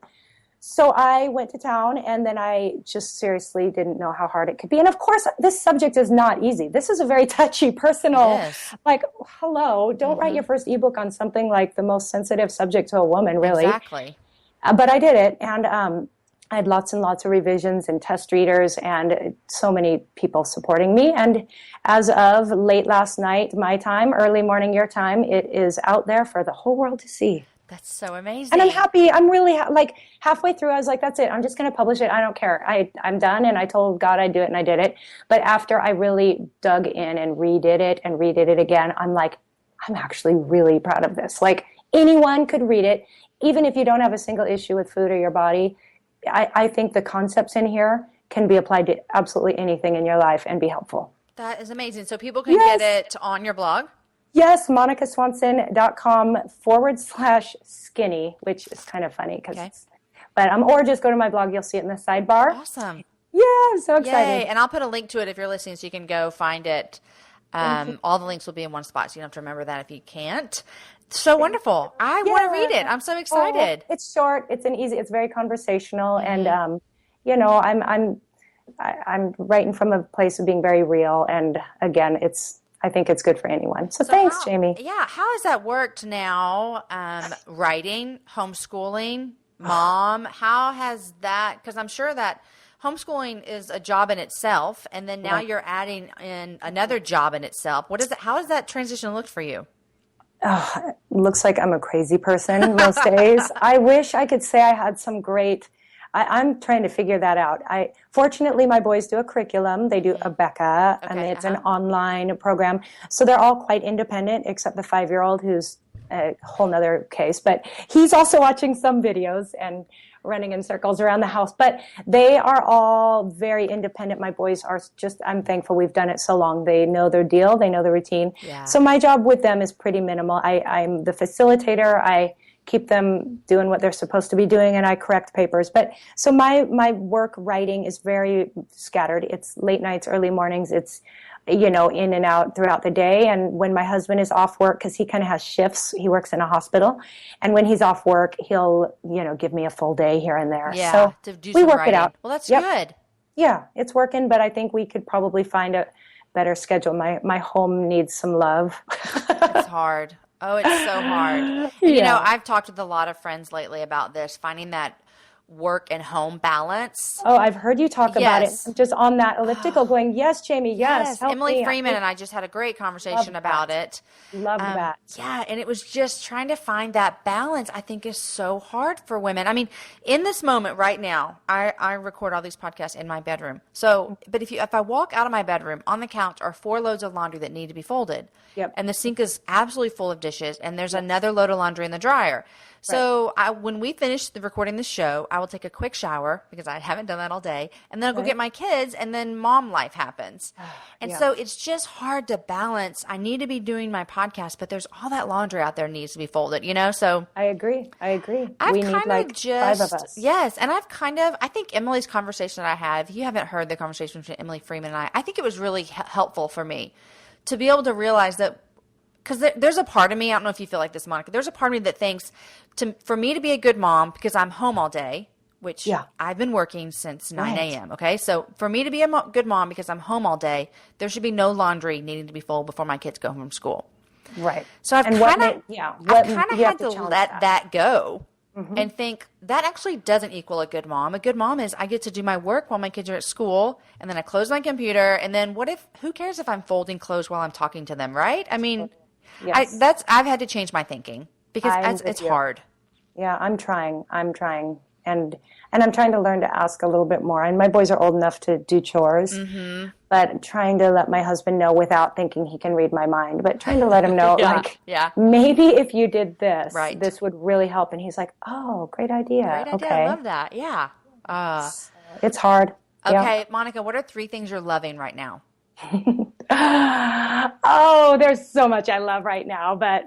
So I went to town, and then I just seriously didn't know how hard it could be. And of course, this subject is not easy. This is a very touchy, personal, like, hello, don't write your first ebook on something like the most sensitive subject to a woman, really. Exactly. But I did it, and I had lots and lots of revisions and test readers and so many people supporting me. And as of late last night, my time, early morning your time, it is out there for the whole world to see. That's so amazing. And I'm happy. I'm really like halfway through, I was like, that's it. I'm just going to publish it. I don't care. I'm done. And I told God I'd do it, and I did it. But after I really dug in and redid it again, I'm like, I'm actually really proud of this. Like, anyone could read it, even if you don't have a single issue with food or your body. I think the concepts in here can be applied to absolutely anything in your life and be helpful. That is amazing. So people can get it on your blog? Yes, monicaswanson.com/skinny, which is kind of funny or just go to my blog. You'll see it in the sidebar. Awesome. Yeah, I'm so excited. Yay. And I'll put a link to it if you're listening, so you can go find it. All the links will be in one spot, so you don't have to remember that if you can't. So wonderful. I want to read it. I'm so excited. It's short. It's very conversational. And, you know, I'm writing from a place of being very real. And again, I think it's good for anyone. So thanks, Jamie. Yeah. How has that worked now? Writing, homeschooling, mom, how has that, because I'm sure that homeschooling is a job in itself. And then now you're adding in another job in itself. How has that transition looked for you? Oh, it looks like I'm a crazy person most days. I wish I could say I had some great, I'm trying to figure that out. Fortunately, my boys do a curriculum. They do a Becca, and it's an online program. So they're all quite independent, except the 5-year-old, who's a whole nother case. But he's also watching some videos and running in circles around the house. But they are all very independent. My boys are I'm thankful we've done it so long. They know their deal. They know the routine. Yeah. So my job with them is pretty minimal. I'm the facilitator. I keep them doing what they're supposed to be doing, and I correct papers. But so my work writing is very scattered. It's late nights, early mornings. It's, you know, in and out throughout the day. And when my husband is off work, because he kind of has shifts, he works in a hospital. And when he's off work, he'll, you know, give me a full day here and there. Yeah, so to do we some work writing. it out. Well, that's good. Yeah, it's working, but I think we could probably find a better schedule. My home needs some love. It's hard. Oh, it's so hard. And, you know, I've talked with a lot of friends lately about this, finding that work and home balance. Oh, I've heard you talk about it. I'm just on that elliptical going, yes, Jamie, yes. Help Emily me. Freeman and I just had a great conversation about it. Love that. Yeah, and it was just trying to find that balance, I think, is so hard for women. I mean, in this moment right now, I record all these podcasts in my bedroom. So, but if I walk out of my bedroom, on the couch are 4 loads of laundry that need to be folded. Yep. And the sink is absolutely full of dishes, and there's another load of laundry in the dryer. So when we finish recording the show, I will take a quick shower because I haven't done that all day, and then I'll go get my kids, and then mom life happens. And so it's just hard to balance. I need to be doing my podcast, but there's all that laundry out there needs to be folded, you know? So I agree. We need like 5 of us. Yes, and I think Emily's conversation that I had, if you haven't heard the conversation between Emily Freeman and I think it was really helpful for me to be able to realize that, because there's a part of me, I don't know if you feel like this, Monica, there's a part of me that thinks for me to be a good mom, because I'm home all day, which I've been working since 9 a.m., okay? So for me to be a good mom because I'm home all day, there should be no laundry needing to be folded before my kids go home from school. Right. So I've kind of had to let that go and think that actually doesn't equal a good mom. A good mom is I get to do my work while my kids are at school, and then I close my computer, and then who cares if I'm folding clothes while I'm talking to them, right? I mean, I've had to change my thinking because it's hard. Yeah, I'm trying. And I'm trying to learn to ask a little bit more. And my boys are old enough to do chores, but trying to let my husband know without thinking he can read my mind, but trying to let him know, maybe if you did this, this would really help. And he's like, oh, great idea. Great idea. Okay. I love that. Yeah. It's hard. Okay, Monica, what are 3 things you're loving right now? Oh, there's so much I love right now. But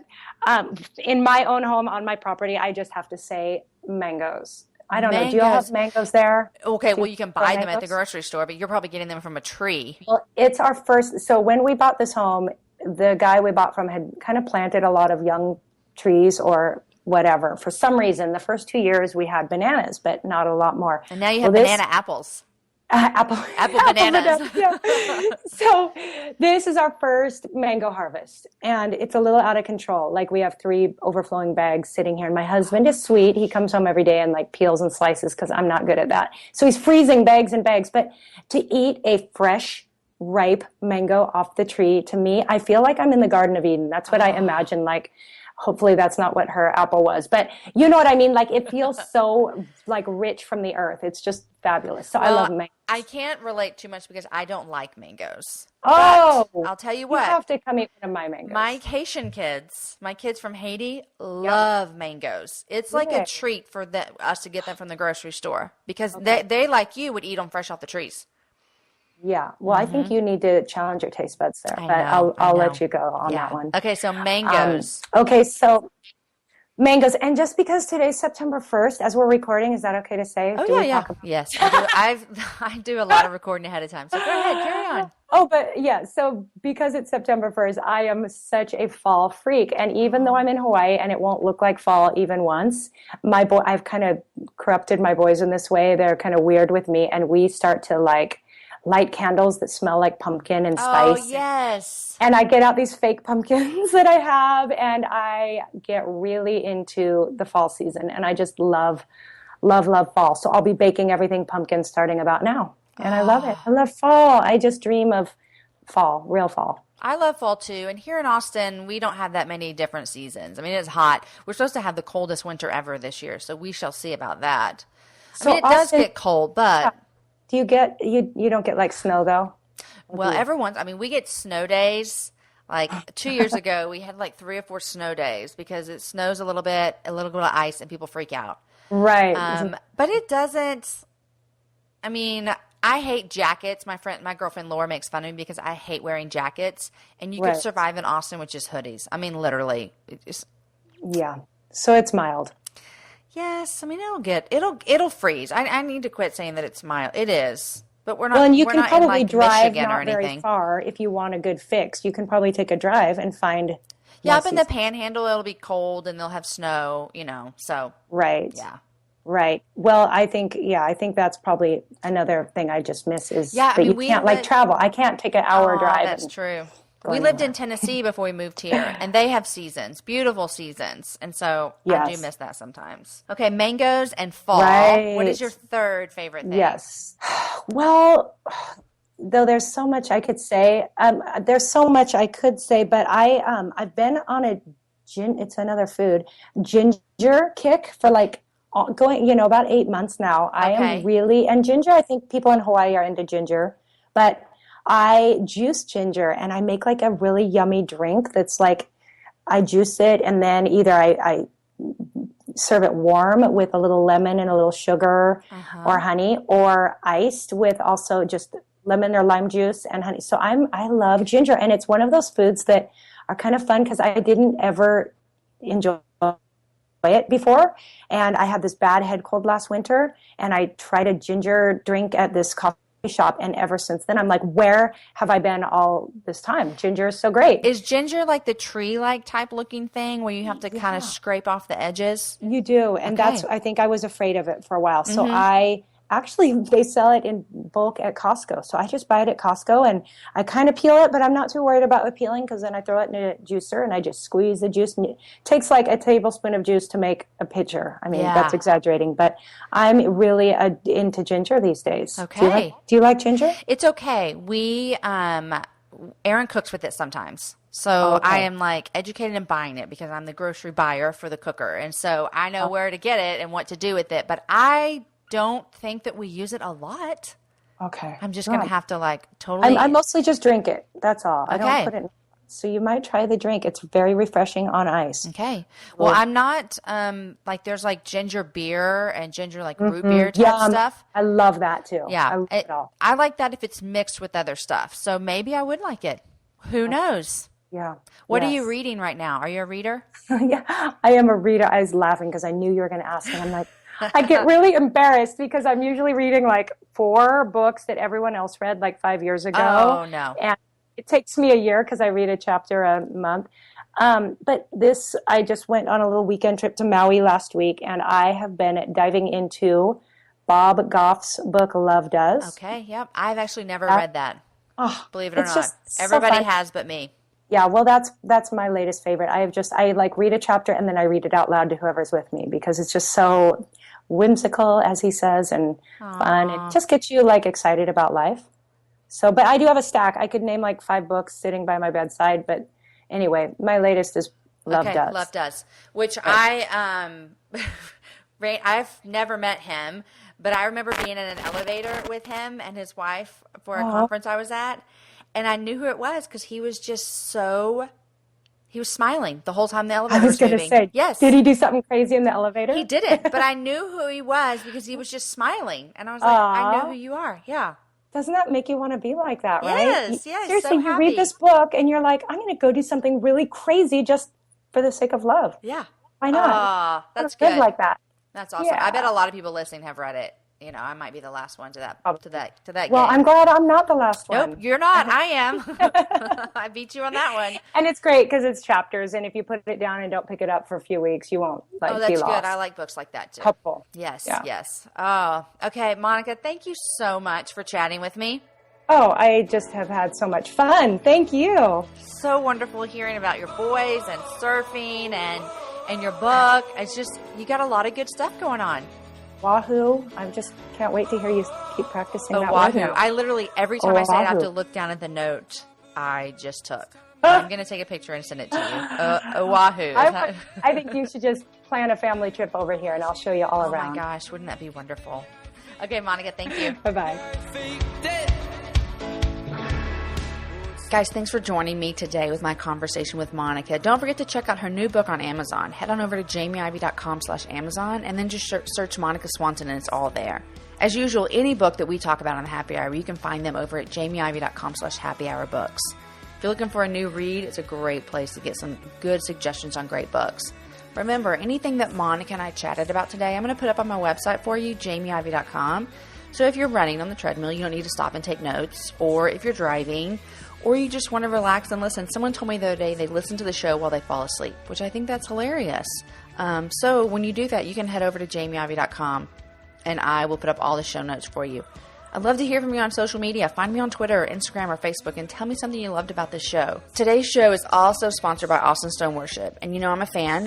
in my own home, on my property, I just have to say mangoes. I don't know. Do you all have Mangoes. mangoes there? Okay, Do well, you you can grow buy them at the mangoes? grocery store, but you're probably getting them from a tree. Well, it's our first. So when we bought this home, the guy we bought from had kind of planted a lot of young trees or whatever. For some reason, the first 2 years we had bananas, but not a lot more. And now you Well, have this banana apples. apple Apple apple bananas. banana. Yeah. So this is our first mango harvest, and it's a little out of control. Like we have 3 overflowing bags sitting here, and my husband is sweet. He comes home every day and like peels and slices because I'm not good at that. So he's freezing bags and bags. But to eat a fresh, ripe mango off the tree, to me, I feel like I'm in the Garden of Eden. That's what I imagine. Like, hopefully that's not what her apple was, but you know what I mean? Like it feels so like rich from the earth. It's just fabulous. So I love mangoes. I can't relate too much because I don't like mangoes. Oh, But I'll tell you you what, have to come eat one of my mangoes. my Haitian kids, my kids from Haiti, love mangoes. It's like a Really? treat for us to get them from the grocery store because they like you would eat them fresh off the trees. Yeah. Well, I think you need to challenge your taste buds there, I but know, I I'll know. let you go on that one. Okay, so mangoes. Okay, so mangoes, and just because today's September 1st, as we're recording, is that okay to say? Oh Do we yeah. talk about? Yes, I do. I do a lot of recording ahead of time. So go ahead, carry on. Oh, but yeah, so because it's September 1st, I am such a fall freak. And even though I'm in Hawaii and it won't look like fall even once, I've kind of corrupted my boys in this way. They're kind of weird with me, and we start to like light candles that smell like pumpkin and Oh spice. yes. And I get out these fake pumpkins that I have, and I get really into the fall season. And I just love, love, love fall. So I'll be baking everything pumpkin starting about now. And I love it. I love fall. I just dream of fall, real fall. I love fall too. And here in Austin, we don't have that many different seasons. I mean, it's hot. We're supposed to have the coldest winter ever this year, so we shall see about that. I So mean, it does Austin, get cold, but do you get, you don't get like snow though? well, every once, I mean, we get snow days. Like 2 years ago, we had like 3 or 4 snow days because it snows a little bit of ice, and people freak out. Right. But it doesn't. I mean, I hate jackets. My girlfriend Laura makes fun of me because I hate wearing jackets, and you could Right. survive in Austin with just hoodies. I mean, literally. Yeah. So it's mild. Yes, I mean it'll freeze. I need to quit saying that it's mild. It is, but we're not. Well, and you we're can not in probably like drive Michigan or not very anything. far if you want a good fix. You can probably take a drive and find Yeah, more up in the season. Panhandle, it'll be cold and they'll have snow. So Right. yeah. Right. Well, I think that's probably another thing I just miss is Yeah, I that mean, you can't like travel. I can't take an hour drive. That's and true. go We lived anywhere. in Tennessee before we moved here, and they have seasons, beautiful seasons, and so I do Yes. miss that sometimes. Okay, mangoes and fall. What is Right. your third favorite thing? Yes. Well, though there's so much I could say. There's so much I could say, but I've been on a it's another food, ginger kick for like going, about 8 months now. I Okay. am really, and ginger, I think people in Hawaii are into ginger, but I juice ginger and I make like a really yummy drink that's like, I juice it and then either I serve it warm with a little lemon and a little sugar or honey, or iced with also just lemon or lime juice and honey. So I love ginger, and it's one of those foods that are kind of fun because I didn't ever enjoy it before, and I had this bad head cold last winter, and I tried a ginger drink at this coffee shop, and ever since then I'm like, where have I been all this time? Ginger is so great. Is ginger like the tree-like type looking thing where you have to kind of scrape off the edges? You do, and Okay. that's, I think I was afraid of it for a while. So they sell it in bulk at Costco. So I just buy it at Costco, and I kind of peel it, but I'm not too worried about the peeling because then I throw it in a juicer and I just squeeze the juice. And it takes like a tablespoon of juice to make a pitcher. I mean, Yeah. that's exaggerating, but I'm really into ginger these days. Okay. Do you like ginger? It's okay. Aaron cooks with it sometimes. So Okay. I am like educated in buying it because I'm the grocery buyer for the cooker. And so I know where to get it and what to do with it. But I don't think that we use it a lot. Okay. I'm just going to have to like totally. I mostly just drink it. That's all. I Okay. don't put it in. So you might try the drink. It's very refreshing on ice. Okay. Well, I'm not like there's like ginger beer and ginger like root beer type Yum. stuff. I love that too. Yeah. I love it all. I like that if it's mixed with other stuff. So maybe I would like it. Who knows? Yeah. What are Yes. you reading right now? Are you a reader? Yeah, I am a reader. I was laughing because I knew you were going to ask, and I'm like, I get really embarrassed because I'm usually reading like 4 books that everyone else read like 5 years ago. Oh, no. And it takes me a year because I read a chapter a month. But I just went on a little weekend trip to Maui last week, and I have been diving into Bob Goff's book, Love Does. Okay, yep. I've actually never read that. Oh, Believe it or it's not. just so Everybody fun. has but me. Yeah, well, that's my latest favorite. I like read a chapter and then I read it out loud to whoever's with me because it's just so whimsical, as he says, and fun. It just gets you like excited about life. So, but I do have a stack. I could name like 5 books sitting by my bedside. But anyway, my latest is Love Does. Love Does, which I've never met him, but I remember being in an elevator with him and his wife for a conference I was at. And I knew who it was because he was smiling the whole time the elevator was moving. I was going to say, yes. Did he do something crazy in the elevator? He didn't, but I knew who he was because he was just smiling. And I was like, I know who you are. Yeah. Doesn't that make you want to be like that, right? Yes. Seriously, so you read this book and you're like, I'm going to go do something really crazy just for the sake of love. Yeah. Why not? That's good. Like that. That's awesome. Yeah. I bet a lot of people listening have read it. You know, I might be the last one to that Well, game. I'm glad I'm not the last one. Nope, you're not. I am. I beat you on that one. And it's great because it's chapters, and if you put it down and don't pick it up for a few weeks, you won't be lost. That's good. I like books like that too. Helpful. Yes, Yeah. yes. Oh, okay, Monica, thank you so much for chatting with me. Oh, I just have had so much fun. Thank you. So wonderful hearing about your boys and surfing and your book. It's just, you got a lot of good stuff going on. Wahoo. I just can't wait to hear you keep practicing that Wahoo. word now. I literally, every time I say it, I have to look down at the note I just took. I'm going to take a picture and send it to you. Wahoo. I think you should just plan a family trip over here, and I'll show you all around. Oh, my gosh. Wouldn't that be wonderful? Okay, Monica, thank you. Bye-bye. Guys, thanks for joining me today with my conversation with Monica. Don't forget to check out her new book on Amazon. Head on over to jamieivey.com/Amazon and then just search Monica Swanson and it's all there. As usual, any book that we talk about on the Happy Hour, you can find them over at jamieivey.com/happyhourbooks. If you're looking for a new read, it's a great place to get some good suggestions on great books. Remember, anything that Monica and I chatted about today, I'm going to put up on my website for you, jamieivey.com. So if you're running on the treadmill, you don't need to stop and take notes, or if you're driving, or you just want to relax and listen. Someone told me the other day they listen to the show while they fall asleep, which I think that's hilarious. So when you do that, you can head over to jamieivey.com and I will put up all the show notes for you. I'd love to hear from you on social media. Find me on Twitter, Instagram, or Facebook and tell me something you loved about this show. Today's show is also sponsored by Austin Stone Worship. And you know I'm a fan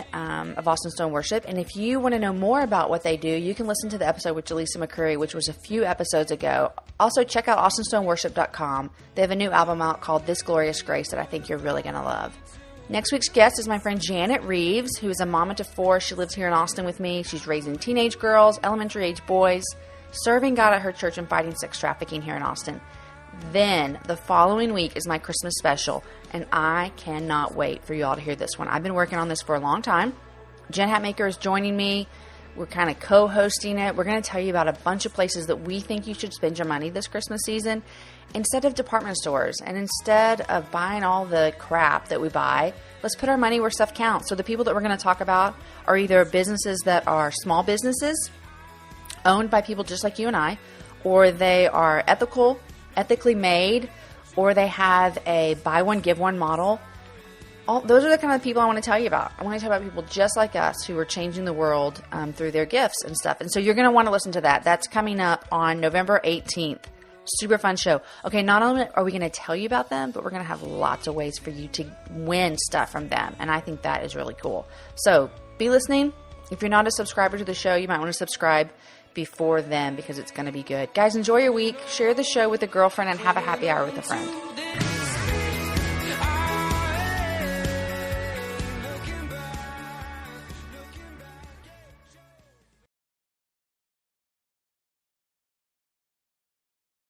of Austin Stone Worship. And if you want to know more about what they do, you can listen to the episode with Jaleesa McCurry, which was a few episodes ago. Also, check out austinstoneworship.com. They have a new album out called This Glorious Grace that I think you're really going to love. Next week's guest is my friend Janet Reeves, who is a mama to 4. She lives here in Austin with me. She's raising teenage girls, elementary age boys, serving God at her church and fighting sex trafficking here in Austin. Then, the following week is my Christmas special, and I cannot wait for you all to hear this one. I've been working on this for a long time. Jen Hatmaker is joining me. We're kind of co-hosting it. We're going to tell you about a bunch of places that we think you should spend your money this Christmas season instead of department stores. And instead of buying all the crap that we buy, let's put our money where stuff counts. So the people that we're going to talk about are either businesses that are small businesses owned by people just like you and I, or they are ethically made, or they have a buy one, give one model. Those are the kind of people I want to tell you about. I want to tell you about people just like us who are changing the world through their gifts and stuff. And so you're going to want to listen to that. That's coming up on November 18th. Super fun show. Okay, not only are we going to tell you about them, but we're going to have lots of ways for you to win stuff from them. And I think that is really cool. So be listening. If you're not a subscriber to the show, you might want to subscribe before then because it's going to be good. Guys, enjoy your week. Share the show with a girlfriend and have a happy hour with a friend.